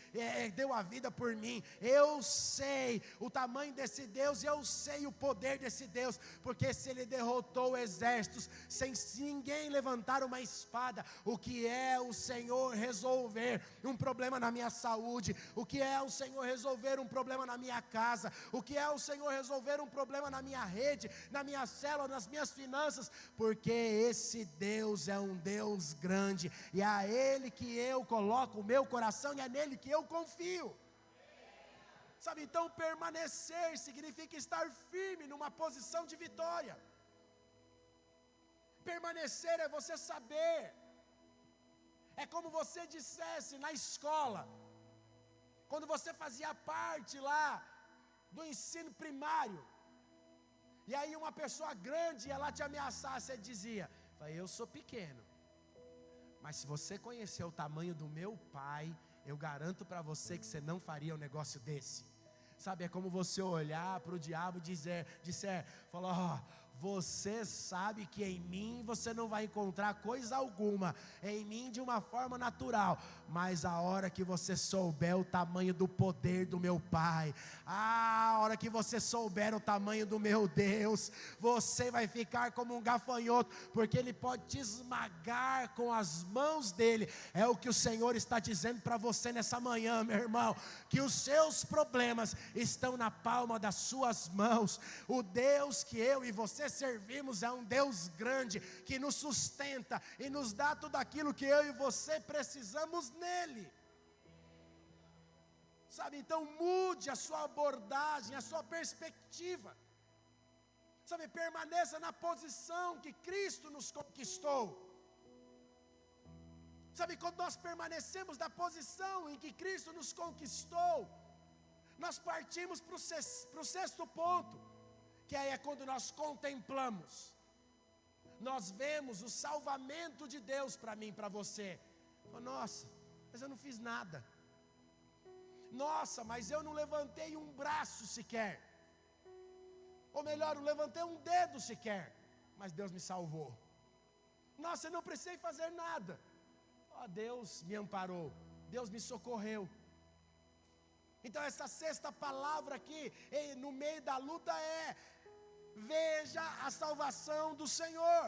deu a vida por mim. Eu sei o tamanho desse Deus, e eu sei o poder desse Deus, porque se Ele derrotou exércitos sem ninguém levantar uma espada, o que é o Senhor resolver um problema na minha saúde, o que é o Senhor resolver um problema na minha casa, o que é o Senhor resolver um problema na minha rede, na minha célula, nas minhas finanças, porque esse Deus é um Deus grande, e é a Ele que eu coloco o meu coração, e é nele que eu confio. Sabe, então permanecer significa estar firme numa posição de vitória. Permanecer é você saber. É como você dissesse na escola, quando você fazia parte lá do ensino primário, e aí uma pessoa grande ia lá te ameaçar, você dizia: eu sou pequeno, mas se você conhecer o tamanho do meu pai, eu garanto para você que você não faria um negócio desse. Sabe, é como você olhar para o diabo e falar: você sabe que em mim você não vai encontrar coisa alguma, em mim de uma forma natural, mas a hora que você souber o tamanho do poder do meu Pai, a hora que você souber o tamanho do meu Deus, você vai ficar como um gafanhoto, porque Ele pode te esmagar com as mãos dEle. É o que o Senhor está dizendo para você nessa manhã, meu irmão, que os seus problemas estão na palma das suas mãos. O Deus que eu e você servimos é um Deus grande, que nos sustenta e nos dá tudo aquilo que eu e você precisamos nele. Sabe, então mude a sua abordagem, a sua perspectiva. Sabe, permaneça na posição que Cristo nos conquistou. Sabe, quando nós permanecemos na posição em que Cristo nos conquistou, nós partimos para o sexto ponto, que aí é quando nós contemplamos. Nós vemos o salvamento de Deus para mim, para você. Nossa, mas eu não fiz nada. Nossa, mas eu não levantei um braço sequer. Ou melhor, eu levantei um dedo sequer, mas Deus me salvou. Nossa, eu não precisei fazer nada. Deus me amparou, Deus me socorreu. Então essa sexta palavra aqui, no meio da luta, é: veja a salvação do Senhor.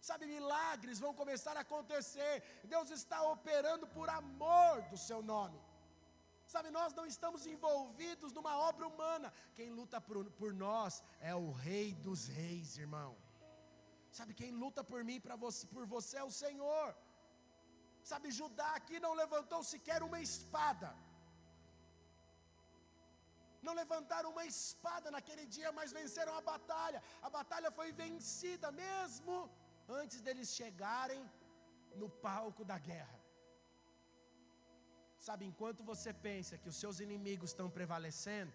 Sabe, milagres vão começar a acontecer. Deus está operando por amor do seu nome. Sabe, nós não estamos envolvidos numa obra humana. Quem luta por nós é o Rei dos Reis, irmão. Sabe, quem luta por mim, por você é o Senhor. Sabe, Judá aqui não levantou sequer uma espada. não levantaram uma espada naquele dia, mas venceram a batalha. A batalha foi vencida mesmo antes deles chegarem no palco da guerra. Sabe, enquanto você pensa que os seus inimigos estão prevalecendo,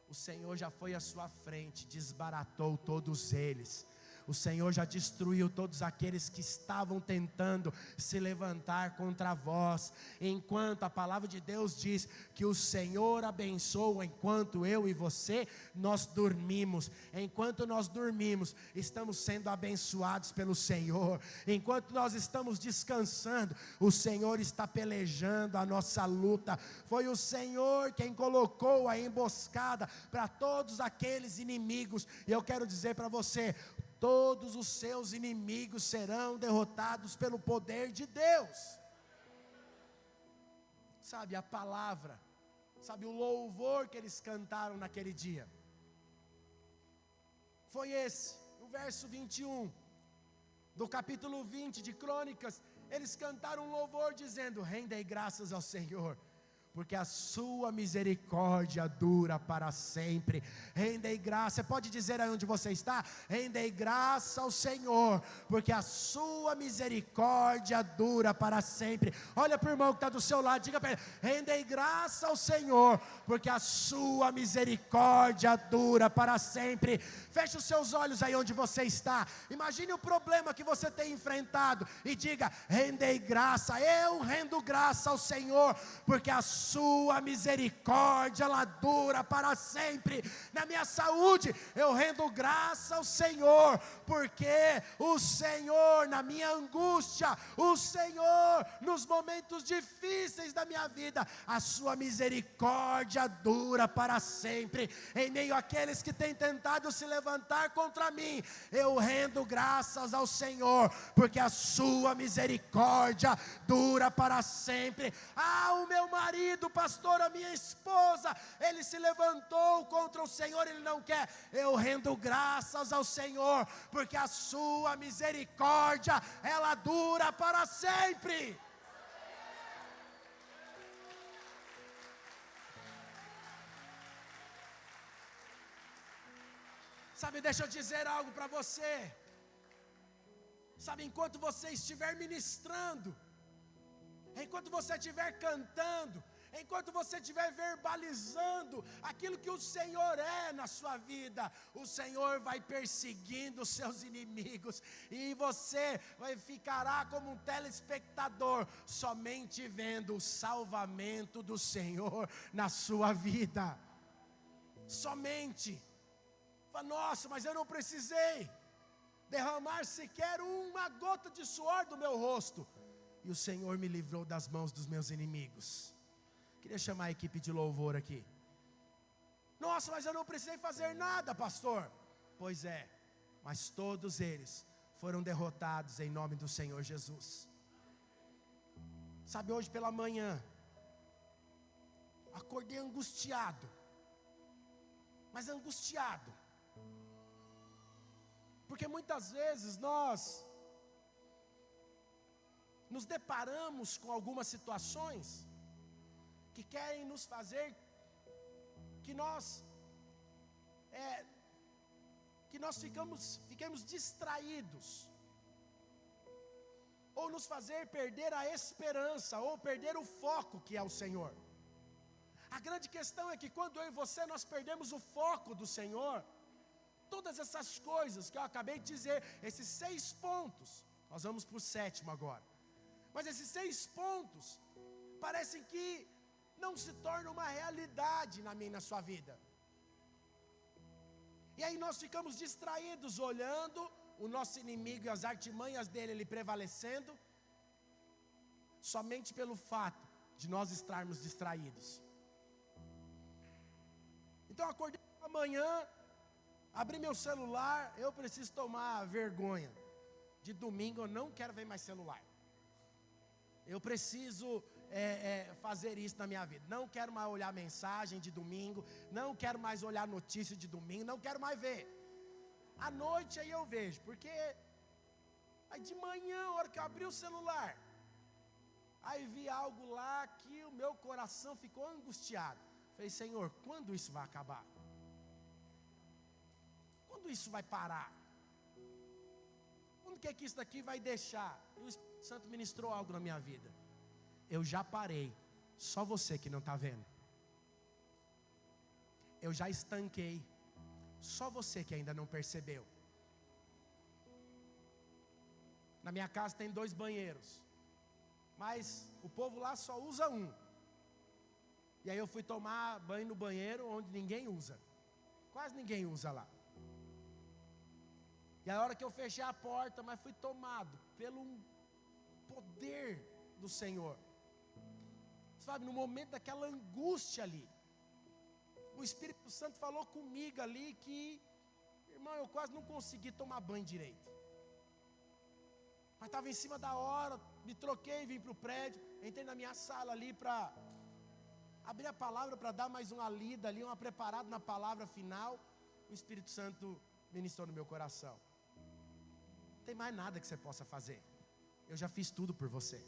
o Senhor já foi à sua frente, desbaratou todos eles. O Senhor já destruiu todos aqueles que estavam tentando se levantar contra vós. Enquanto a palavra de Deus diz que o Senhor abençoa, enquanto eu e você, nós dormimos. Enquanto nós dormimos, estamos sendo abençoados pelo Senhor. Enquanto nós estamos descansando, o Senhor está pelejando a nossa luta. Foi o Senhor quem colocou a emboscada para todos aqueles inimigos. E eu quero dizer para você, todos os seus inimigos serão derrotados pelo poder de Deus. Sabe, a palavra, sabe, o louvor que eles cantaram naquele dia, foi esse, no verso 21, do capítulo 20 de Crônicas. Eles cantaram um louvor dizendo: rendei graças ao Senhor, porque a sua misericórdia dura para sempre. Rendei graça, você pode dizer aí onde você está? Rendei graça ao Senhor, porque a sua misericórdia dura para sempre. Olha para o irmão que está do seu lado, diga para ele: rendei graça ao Senhor, porque a sua misericórdia dura para sempre. Feche os seus olhos aí onde você está, imagine o problema que você tem enfrentado e diga: rendei graça, eu rendo graça ao Senhor, porque a sua misericórdia, ela dura para sempre. Na minha saúde, eu rendo graça ao Senhor, porque o Senhor, na minha angústia, o Senhor, nos momentos difíceis da minha vida, a sua misericórdia dura para sempre. Em meio àqueles que têm tentado se levantar contra mim, eu rendo graças ao Senhor, porque a sua misericórdia dura para sempre. O meu marido, pastor, a minha esposa, ele se levantou contra o Senhor, ele não quer. Eu rendo graças ao Senhor, porque a sua misericórdia, ela dura para sempre. Sabe, deixa eu dizer algo para você. Sabe, enquanto você estiver ministrando, enquanto você estiver cantando, enquanto você estiver verbalizando aquilo que o Senhor é na sua vida, o Senhor vai perseguindo os seus inimigos, e você ficará como um telespectador, somente vendo o salvamento do Senhor na sua vida. Somente. Nossa, mas eu não precisei derramar sequer uma gota de suor do meu rosto, e o Senhor me livrou das mãos dos meus inimigos. Queria chamar a equipe de louvor aqui. Nossa, mas eu não precisei fazer nada, pastor. Pois é, mas todos eles foram derrotados em nome do Senhor Jesus. Sabe, hoje pela manhã, acordei angustiado, mas angustiado, porque muitas vezes nós nos deparamos com algumas situações que querem nos fazer que nós fiquemos distraídos, ou nos fazer perder a esperança, ou perder o foco que é o Senhor. A grande questão é que quando eu e você nós perdemos o foco do Senhor, todas essas coisas que eu acabei de dizer, esses 6 pontos, nós vamos para o 7º agora, mas esses 6 pontos parecem que não se tornam uma realidade na minha e na sua vida. E aí nós ficamos distraídos, olhando o nosso inimigo e as artimanhas dele, ele prevalecendo, somente pelo fato de nós estarmos distraídos. Então eu acordei amanhã, abri meu celular, eu preciso tomar vergonha. De domingo eu não quero ver mais celular. Eu preciso fazer isso na minha vida. Não quero mais olhar mensagem de domingo, não quero mais olhar notícia de domingo, não quero mais ver. À noite aí eu vejo, porque aí de manhã, a hora que eu abri o celular, aí vi algo lá que o meu coração ficou angustiado. Falei, Senhor, quando isso vai acabar? Quando isso vai parar? Quando que é que isso daqui vai deixar? E o Espírito Santo ministrou algo na minha vida. Eu já parei, só você que não está vendo. Eu já estanquei, só você que ainda não percebeu. Na minha casa tem 2 banheiros, mas o povo lá só usa um. E aí eu fui tomar banho no banheiro onde ninguém usa. Quase ninguém usa lá. E a hora que eu fechei a porta, mas fui tomado pelo poder do Senhor. Sabe, no momento daquela angústia ali, o Espírito Santo falou comigo ali que, irmão, eu quase não consegui tomar banho direito. Mas estava em cima da hora, me troquei, vim para o prédio, entrei na minha sala ali para abrir a palavra, para dar mais uma lida ali, uma preparada na palavra final. O Espírito Santo ministrou no meu coração. Não tem mais nada que você possa fazer. Eu já fiz tudo por você.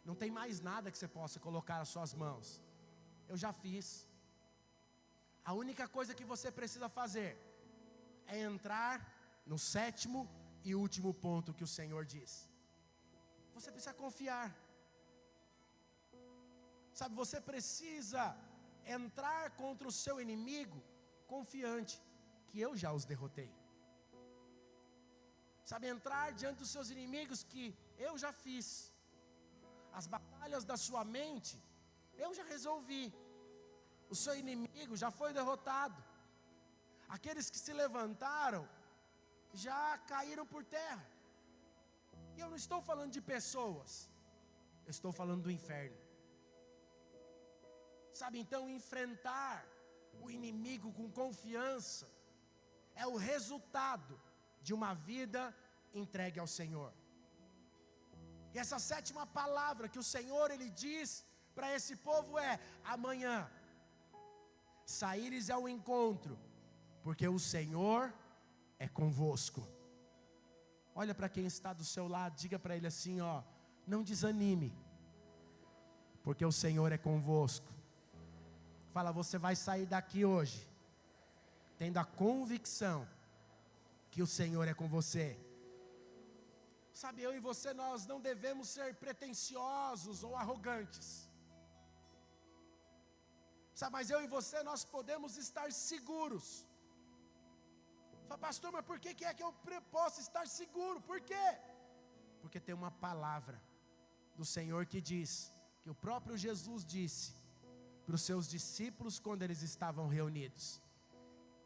Não tem mais nada que você possa colocar as suas mãos. Eu já fiz. A única coisa que você precisa fazer é entrar no 7º e último ponto que o Senhor diz. Você precisa confiar. Sabe, você precisa entrar contra o seu inimigo confiante que eu já os derrotei. Sabe, entrar diante dos seus inimigos que eu já fiz. As batalhas da sua mente, eu já resolvi. O seu inimigo já foi derrotado. Aqueles que se levantaram, já caíram por terra. E eu não estou falando de pessoas, eu estou falando do inferno. Sabe, então enfrentar o inimigo com confiança é o resultado de uma vida entregue ao Senhor. E essa 7ª palavra que o Senhor Ele diz para esse povo é: amanhã saíres ao encontro, porque o Senhor é convosco. Olha para quem está do seu lado, diga para ele assim, ó: não desanime, porque o Senhor é convosco. Fala, você vai sair daqui hoje tendo a convicção que o Senhor é com você. Sabe, eu e você, nós não devemos ser pretensiosos ou arrogantes. Sabe, mas eu e você, nós podemos estar seguros. Fala, pastor, mas por que é que eu posso estar seguro? Por quê? Porque tem uma palavra do Senhor que diz, que o próprio Jesus disse para os seus discípulos quando eles estavam reunidos: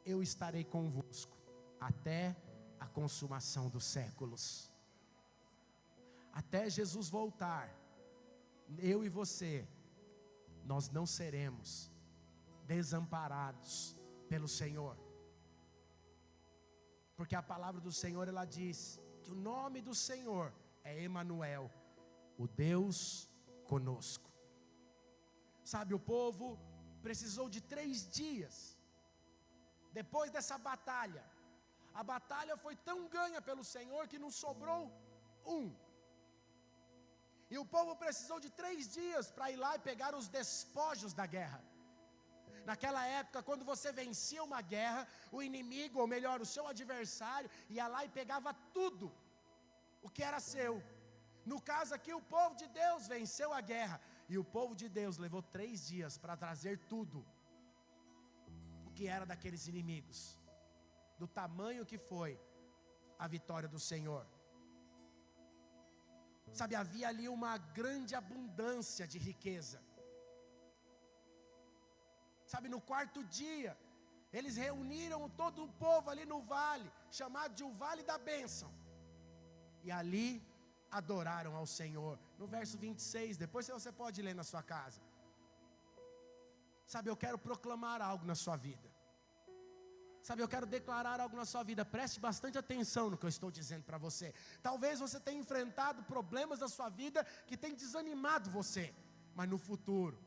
eu estarei convosco até a consumação dos séculos. Até Jesus voltar, eu e você, nós não seremos desamparados pelo Senhor. Porque a palavra do Senhor, ela diz que o nome do Senhor é Emanuel, o Deus conosco. Sabe, o povo precisou de 3 dias, depois dessa batalha. A batalha foi tão ganha pelo Senhor que não sobrou um. E o povo precisou de 3 dias para ir lá e pegar os despojos da guerra. Naquela época, quando você vencia uma guerra, o inimigo, ou melhor, o seu adversário, ia lá e pegava tudo o que era seu. No caso aqui, o povo de Deus venceu a guerra, e o povo de Deus levou 3 dias para trazer tudo o que era daqueles inimigos, do tamanho que foi a vitória do Senhor. Sabe, havia ali uma grande abundância de riqueza. Sabe, no 4º dia, eles reuniram todo o povo ali no vale, chamado de o Vale da Bênção. E ali adoraram ao Senhor. No verso 26, depois você pode ler na sua casa. Sabe, eu quero proclamar algo na sua vida. Sabe, eu quero declarar algo na sua vida. Preste bastante atenção no que eu estou dizendo para você. Talvez você tenha enfrentado problemas na sua vida que tem desanimado você. Mas no futuro,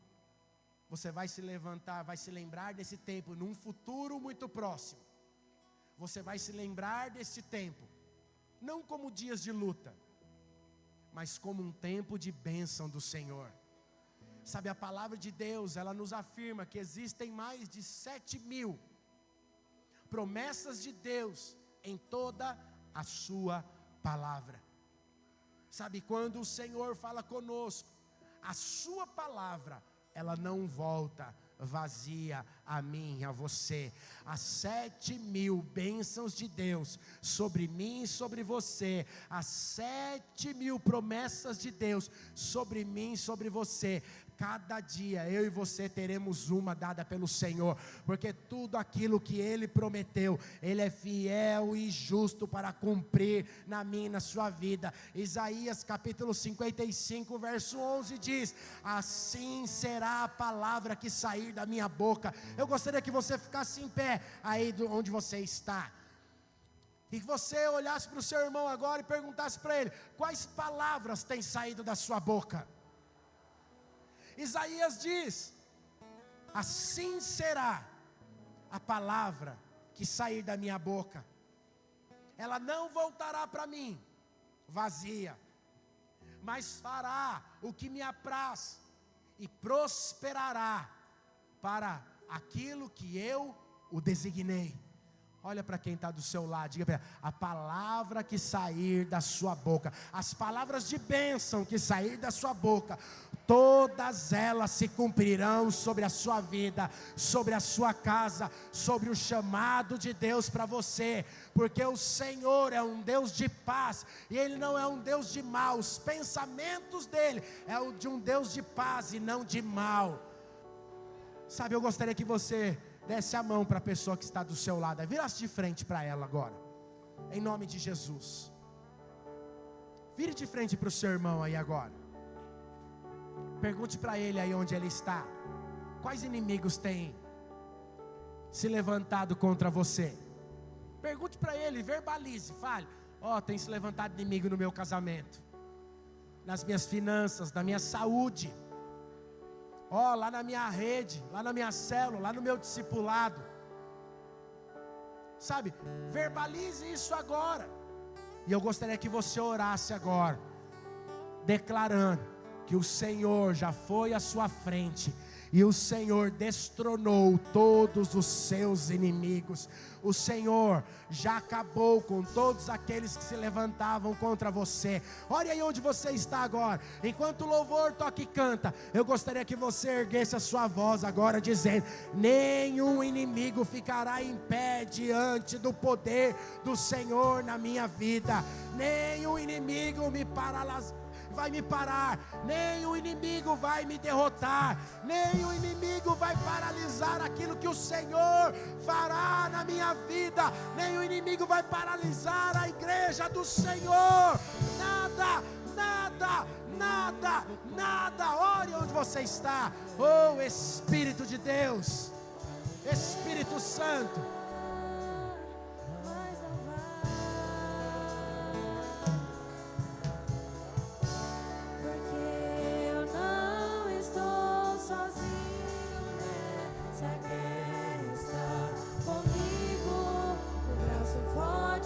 você vai se levantar, vai se lembrar desse tempo, num futuro muito próximo. Você vai se lembrar desse tempo, não como dias de luta, mas como um tempo de bênção do Senhor. Sabe, a palavra de Deus, ela nos afirma que existem mais de 7.000 promessas de Deus em toda a sua palavra. Sabe, quando o Senhor fala conosco, a sua palavra, ela não volta vazia a mim e a você. As 7.000 bênçãos de Deus sobre mim e sobre você, as 7.000 promessas de Deus sobre mim e sobre você, cada dia eu e você teremos uma dada pelo Senhor, porque tudo aquilo que Ele prometeu, Ele é fiel e justo para cumprir na minha e na sua vida. Isaías capítulo 55 verso 11 diz: assim será a palavra que sair da minha boca. Eu gostaria que você ficasse em pé aí onde você está, e que você olhasse para o seu irmão agora e perguntasse para ele: quais palavras têm saído da sua boca? Isaías diz: assim será a palavra que sair da minha boca, ela não voltará para mim vazia, mas fará o que me apraz e prosperará para aquilo que eu o designei. Olha para quem está do seu lado, diga para ele: a palavra que sair da sua boca, as palavras de bênção que sair da sua boca, todas elas se cumprirão sobre a sua vida, sobre a sua casa, sobre o chamado de Deus para você, porque o Senhor é um Deus de paz, e Ele não é um Deus de mal. Os pensamentos dEle é o de um Deus de paz e não de mal. Sabe, eu gostaria que você desse a mão para a pessoa que está do seu lado, virasse de frente para ela agora, em nome de Jesus. Vire de frente para o seu irmão aí agora. Pergunte para ele aí onde ele está: quais inimigos têm se levantado contra você? Pergunte para ele, verbalize, fale: ó, tem se levantado inimigo no meu casamento, nas minhas finanças, na minha saúde, ó, lá na minha rede, lá na minha célula, lá no meu discipulado. Sabe, verbalize isso agora. E eu gostaria que você orasse agora, declarando que o Senhor já foi à sua frente, e o Senhor destronou todos os seus inimigos. O Senhor já acabou com todos aqueles que se levantavam contra você. Olha aí onde você está agora. Enquanto o louvor toca e canta, eu gostaria que você erguesse a sua voz agora, dizendo: nenhum inimigo ficará em pé diante do poder do Senhor na minha vida. Nenhum inimigo vai me parar, nem o inimigo vai me derrotar, nem o inimigo vai paralisar aquilo que o Senhor fará na minha vida, nem o inimigo vai paralisar a igreja do Senhor. Nada, nada, nada, nada. Ore onde você está. Oh Espírito de Deus, Espírito Santo,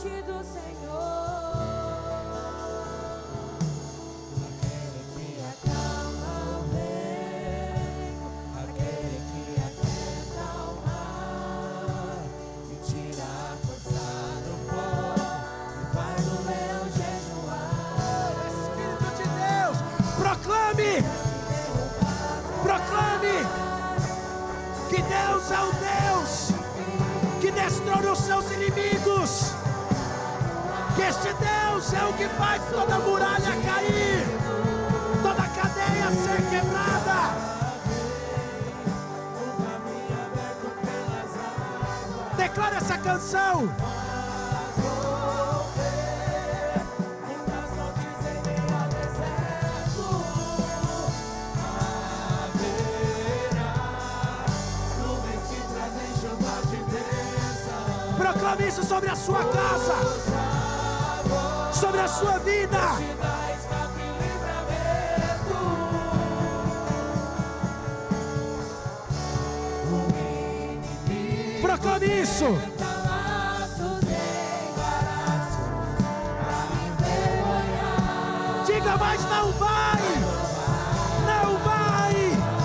do Senhor, aquele que acalma o vento, aquele que aquieta o mar, e tira a força do fogo, e faz o leão jejuar. Espírito de Deus, proclame que Deus é o Deus que destrona os seus inimigos, que este Deus é o que faz toda muralha cair, toda cadeia ser quebrada. Declara essa canção. Proclame isso sobre a sua casa, sobre a sua vida. Proclame isso. Diga, mas não vai, não vai.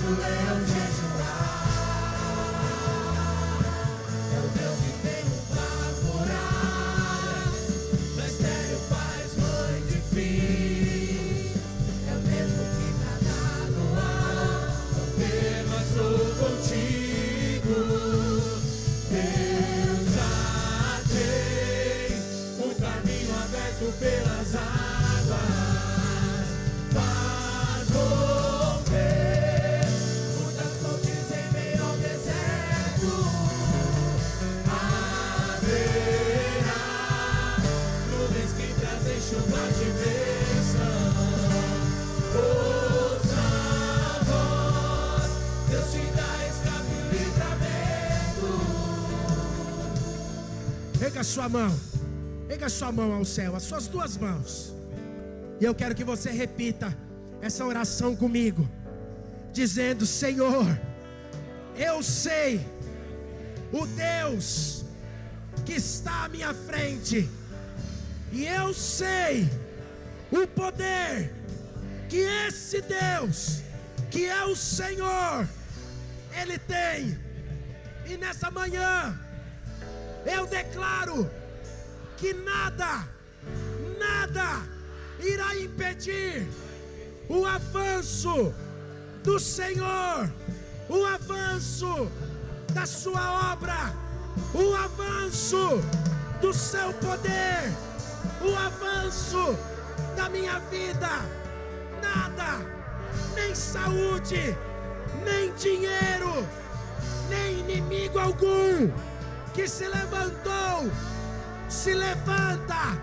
o leão jejuar. É o Deus que derruba as muralhas, no estéreo faz mãe de filhos. É o mesmo que nada no ar, não temas, sou contigo. Deus já tem o caminho aberto pelas águas, faz romper muitas fontes em meio ao deserto. Haverá nuvens que trazem chuva de bênção. Ouça a voz, Deus te dá escape e livramento. Pega a sua mão ao céu, as suas duas mãos. E eu quero que você repita essa oração comigo, dizendo: Senhor, eu sei o Deus que está à minha frente, e eu sei o poder que esse Deus, que é o Senhor, Ele tem. E nessa manhã eu declaro que nada irá impedir o avanço do Senhor, o avanço da sua obra, o avanço do seu poder, o avanço da minha vida. Nada, nem saúde, nem dinheiro, nem inimigo algum que se levantou, se levanta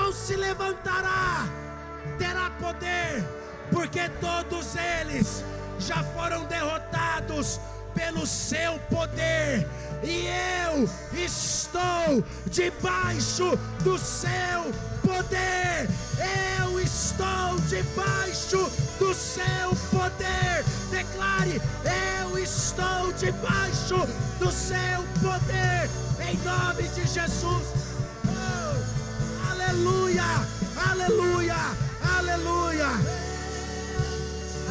ou se levantará, terá poder, porque todos eles já foram derrotados pelo seu poder, e eu estou debaixo do seu poder. Eu estou debaixo do seu poder. Declare: eu estou debaixo do seu poder, em nome de Jesus. Oh, aleluia, aleluia, aleluia.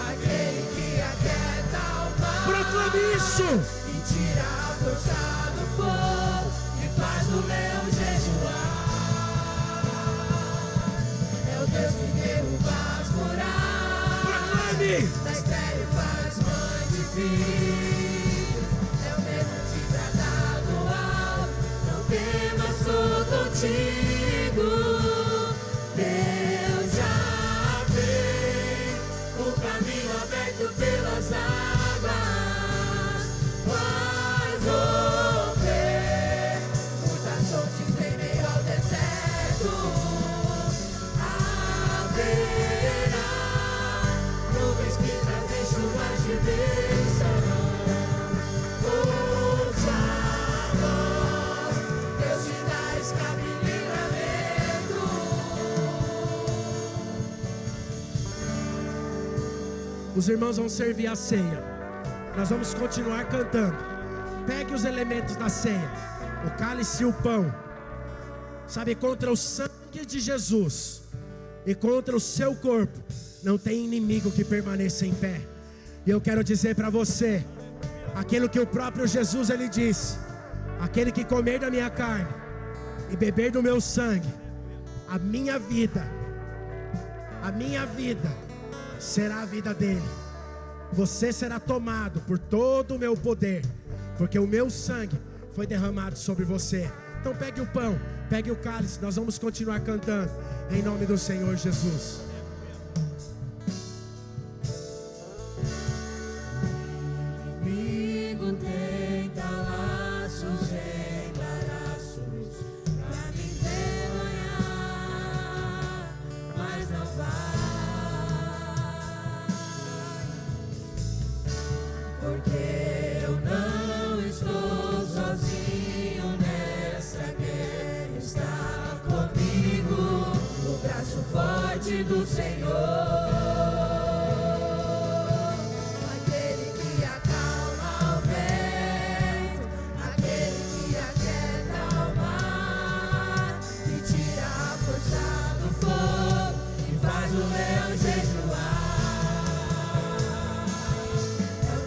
Aquele que aquieta o mar, Proclame isso. e tira a força do fogo, e faz o leão jejuar. É o Deus que derruba as muralhas, Proclame. da estéreo faz mãe de filhos. É o mesmo que trata do alto, não temas, sou contigo. Deus já tem o caminho aberto pelas águas, faz romper muitas fontes em meio ao deserto. Haverá nuvens que trazem chuvas de bênção. Ouça a voz, Deus te dá escape e livramento. Os irmãos vão servir a ceia. Nós vamos continuar cantando. Pegue os elementos da ceia, o cálice e o pão. Sabe, contra o sangue de Jesus e contra o seu corpo não tem inimigo que permaneça em pé. E eu quero dizer para você aquilo que o próprio Jesus ele disse: aquele que comer da minha carne e beber do meu sangue, a minha vida será a vida dele. Você será tomado por todo o meu poder, porque o meu sangue foi derramado sobre você. Então pegue o pão, pegue o cálice. Nós vamos continuar cantando em nome do Senhor Jesus. Inimigo tenta laços, embaraços pra me envergonhar, mas não vai, porque eu não estou sozinho nessa guerra. Está comigo o braço forte do Senhor. Aquele que acalma o vento, aquele que aquieta o mar, que tira a força do fogo e faz o leão jejuar. É o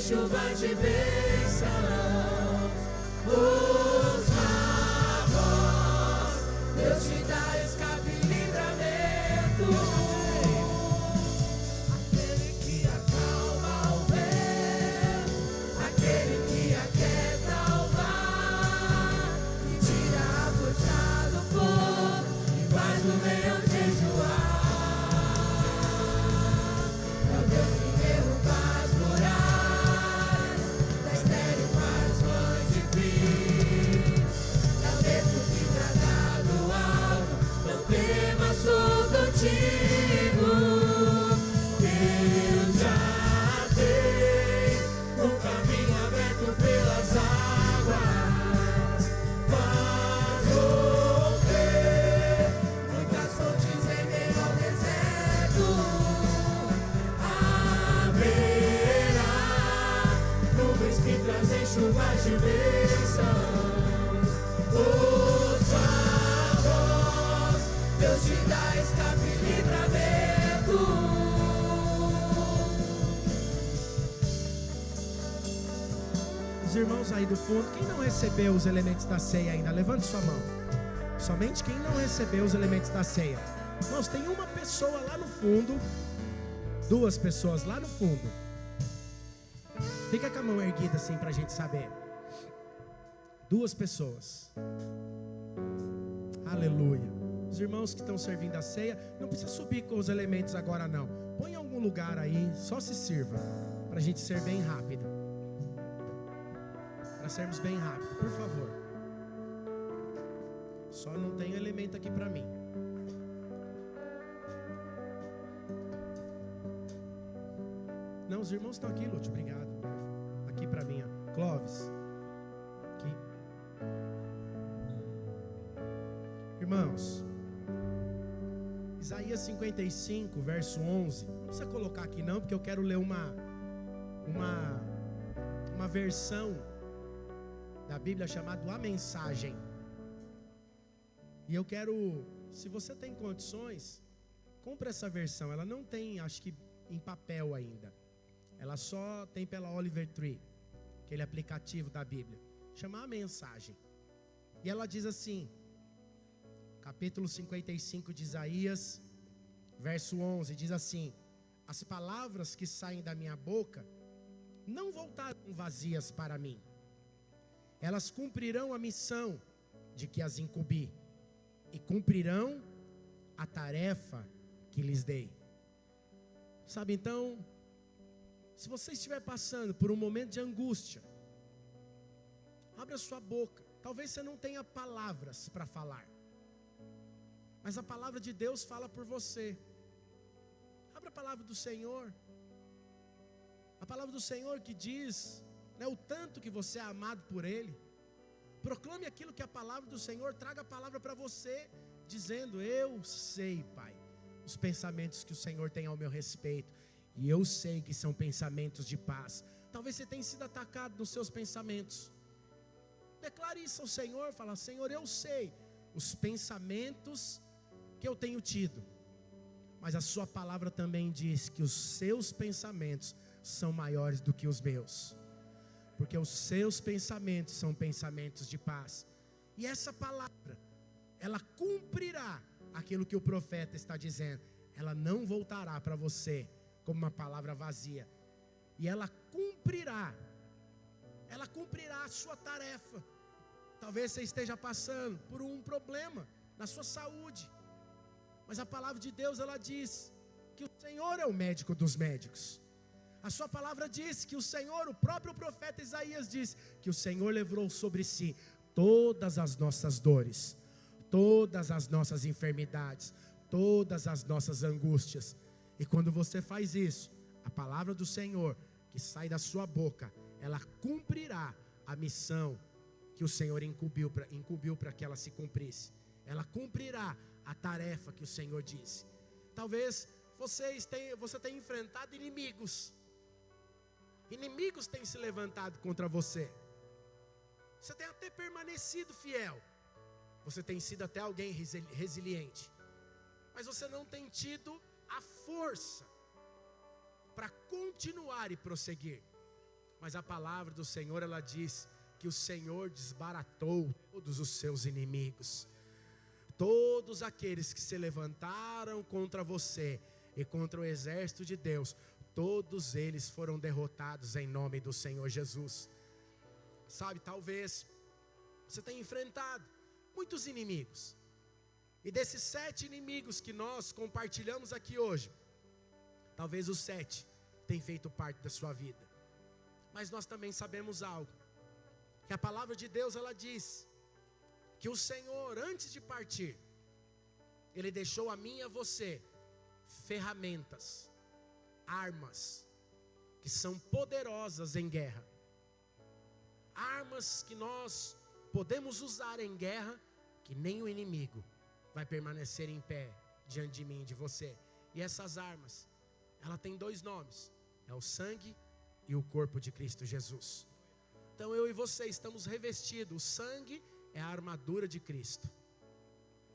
chuvas de bênçãos. Ouça a voz, Deus te dá escape e livramento. Aquele que acalma o vento, aquele que aquieta o mar, e tira a força do fogo e faz o leão jejuar. É o Deus que derruba as muralhas, da estéril faz mães de filhos. É o mesmo que trata do alto, não temas, sou contigo. Deus já tem um caminho aberto pelas águas, faz romper muitas fontes em meio ao deserto. Haverá nuvens que trazem chuvas de bênçãos. Ouça a voz, Deus te dá escape e livramento. Os irmãos aí do fundo, quem não recebeu os elementos da ceia ainda, levante sua mão. Somente quem não recebeu os elementos da ceia. Irmãos, tem uma pessoa lá no fundo, duas pessoas lá no fundo. Fica com a mão erguida assim pra gente saber. Duas pessoas. Aleluia. Os irmãos que estão servindo a ceia, não precisa subir com os elementos agora não. Põe em algum lugar aí, só se sirva, pra gente ser bem rápido. Para sermos bem rápido, por favor. Só não tem elemento aqui para mim. Não, os irmãos estão aqui, Lúcio, obrigado. Aqui para mim, ó. Clóvis. Aqui. Irmãos, Isaías 55, verso 11. Não precisa colocar aqui não, porque eu quero ler uma versão da Bíblia chamada A Mensagem. E eu quero, se você tem condições, compre essa versão. Ela não tem, acho que em papel ainda. Ela só tem pela Oliver Tree, aquele aplicativo da Bíblia. Chama A Mensagem. E ela diz assim, capítulo 55 de Isaías, verso 11, diz assim: as palavras que saem da minha boca não voltarão vazias para mim. Elas cumprirão a missão de que as incumbi e cumprirão a tarefa que lhes dei. Sabe, então, se você estiver passando por um momento de angústia, abra a sua boca. Talvez você não tenha palavras para falar, mas a palavra de Deus fala por você. Abra a palavra do Senhor. A palavra do Senhor que diz, né, o tanto que você é amado por Ele. Proclame aquilo que a palavra do Senhor traga a palavra para você, dizendo: eu sei, Pai, os pensamentos que o Senhor tem ao meu respeito, e eu sei que são pensamentos de paz. Talvez você tenha sido atacado nos seus pensamentos. Declare isso ao Senhor, fala: Senhor, eu sei os pensamentos que eu tenho tido, mas a sua palavra também diz que os seus pensamentos são maiores do que os meus, porque os seus pensamentos são pensamentos de paz. E essa palavra, ela cumprirá aquilo que o profeta está dizendo. Ela não voltará para você como uma palavra vazia, e ela cumprirá a sua tarefa. Talvez você esteja passando por um problema na sua saúde, mas a palavra de Deus, ela diz que o Senhor é o médico dos médicos. A sua palavra diz que o Senhor, o próprio profeta Isaías diz que o Senhor levou sobre si todas as nossas dores, todas as nossas enfermidades, todas as nossas angústias. E quando você faz isso, a palavra do Senhor que sai da sua boca, ela cumprirá a missão que o Senhor incumbiu para que ela se cumprisse. Ela cumprirá a tarefa que o Senhor disse. Talvez você tenha enfrentado inimigos. Inimigos têm se levantado contra você. Você tem até permanecido fiel. Você tem sido até alguém resiliente. Mas você não tem tido a força para continuar e prosseguir. Mas a palavra do Senhor, ela diz que o Senhor desbaratou todos os seus inimigos. Todos aqueles que se levantaram contra você e contra o exército de Deus, todos eles foram derrotados em nome do Senhor Jesus. Sabe, talvez você tenha enfrentado muitos inimigos. E desses 7 inimigos que nós compartilhamos aqui hoje, talvez os 7 tenham feito parte da sua vida. Mas nós também sabemos algo, que a palavra de Deus, ela diz que o Senhor, antes de partir, Ele deixou a mim e a você ferramentas, armas, que são poderosas em guerra. Armas que nós podemos usar em guerra, que nem o inimigo vai permanecer em pé diante de mim e de você. E essas armas, ela tem 2 nomes, é o sangue e o corpo de Cristo Jesus. Então eu e você estamos revestidos. O sangue é a armadura de Cristo.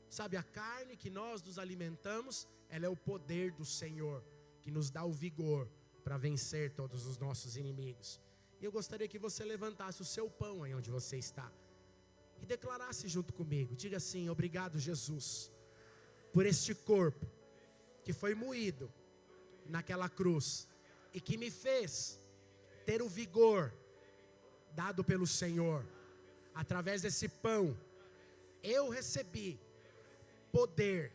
Sabe, a carne que nós nos alimentamos, ela é o poder do Senhor, que nos dá o vigor para vencer todos os nossos inimigos. E eu gostaria que você levantasse o seu pão aí onde você está e declarasse junto comigo. Diga assim: obrigado, Jesus, por este corpo que foi moído naquela cruz e que me fez ter o vigor dado pelo Senhor. Através desse pão eu recebi poder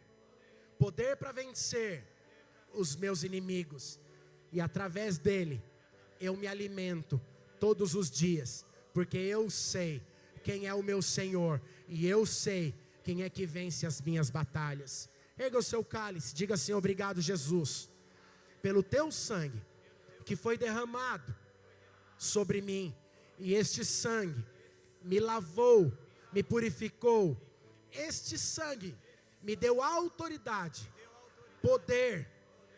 para vencer os meus inimigos, e através dele eu me alimento todos os dias, porque eu sei quem é o meu Senhor, e eu sei quem é que vence as minhas batalhas. Erga o seu cálice, diga assim: obrigado, Jesus, pelo teu sangue que foi derramado sobre mim, e este sangue me lavou, me purificou. Este sangue me deu autoridade, poder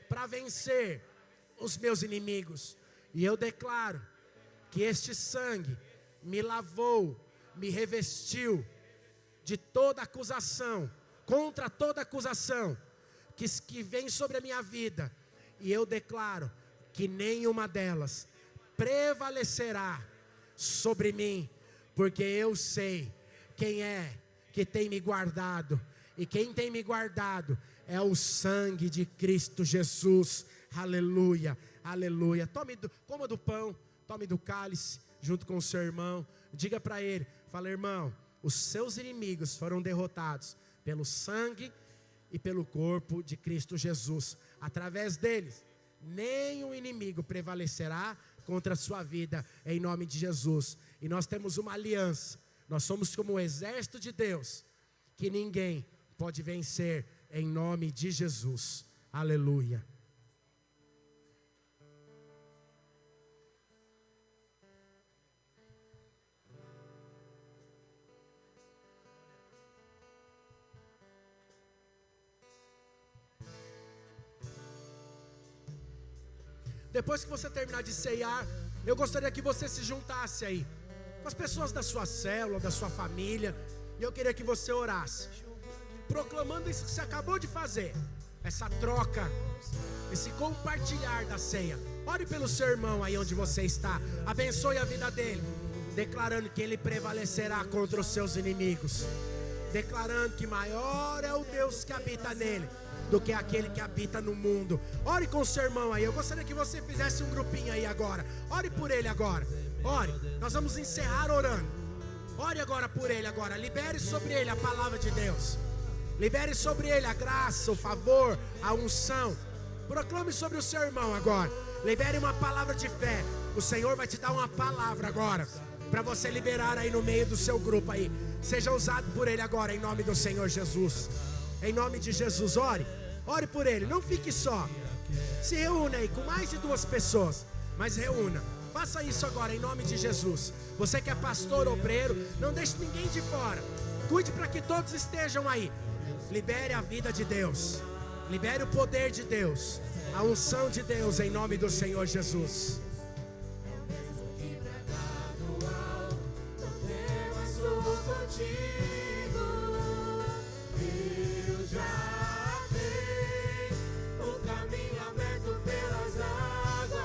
para vencer os meus inimigos. E eu declaro que este sangue me lavou, me revestiu de toda acusação, contra toda acusação que vem sobre a minha vida. E eu declaro que nenhuma delas prevalecerá sobre mim, porque eu sei quem é que tem me guardado, e quem tem me guardado é o sangue de Cristo Jesus. Aleluia, aleluia. Coma do pão, tome do cálice junto com o seu irmão. Diga para ele, fala: irmão, os seus inimigos foram derrotados pelo sangue e pelo corpo de Cristo Jesus. Através deles, nenhum inimigo prevalecerá contra a sua vida, em nome de Jesus. E nós temos uma aliança, nós somos como o exército de Deus, que ninguém pode vencer, em nome de Jesus. Aleluia. Depois que você terminar de ceiar, eu gostaria que você se juntasse aí com as pessoas da sua célula, da sua família, e eu queria que você orasse, proclamando isso que você acabou de fazer, essa troca, esse compartilhar da ceia. Ore pelo seu irmão aí onde você está, abençoe a vida dele, declarando que ele prevalecerá contra os seus inimigos, declarando que maior é o Deus que habita nele do que aquele que habita no mundo. Ore com o seu irmão aí. Eu gostaria que você fizesse um grupinho aí agora. Ore por ele agora. Ore, nós vamos encerrar orando. Ore agora por ele agora. Libere sobre ele a palavra de Deus. Libere sobre ele a graça, o favor, a unção. Proclame sobre o seu irmão agora. Libere uma palavra de fé. O Senhor vai te dar uma palavra agora, para você liberar aí no meio do seu grupo aí. Seja usado por ele agora, em nome do Senhor Jesus. Em nome de Jesus, ore. Ore por ele, não fique só. Se reúna aí com mais de 2 pessoas, mas reúna. Faça isso agora, em nome de Jesus. Você que é pastor, obreiro, não deixe ninguém de fora. Cuide para que todos estejam aí. Libere a vida de Deus. Libere o poder de Deus, a unção de Deus, em nome do Senhor Jesus. O caminho aberto pelas águas,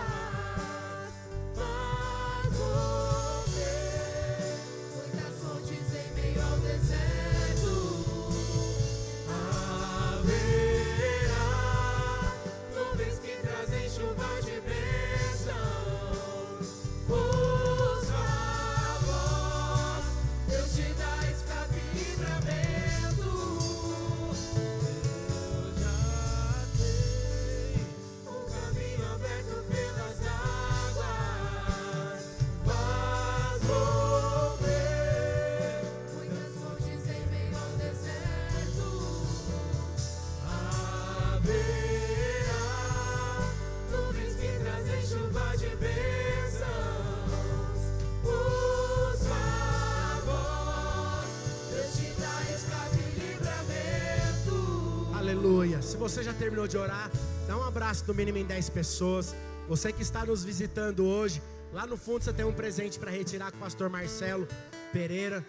você já terminou de orar, dá um abraço no mínimo em 10 pessoas. Você que está nos visitando hoje, lá no fundo você tem um presente para retirar com o pastor Marcelo Pereira.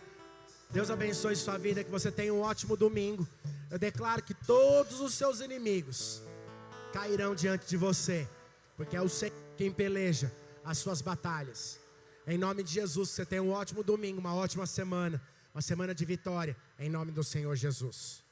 Deus abençoe sua vida, que você tenha um ótimo domingo. Eu declaro que todos os seus inimigos cairão diante de você, porque é o Senhor quem peleja as suas batalhas. Em nome de Jesus, você tenha um ótimo domingo, uma ótima semana, uma semana de vitória, em nome do Senhor Jesus.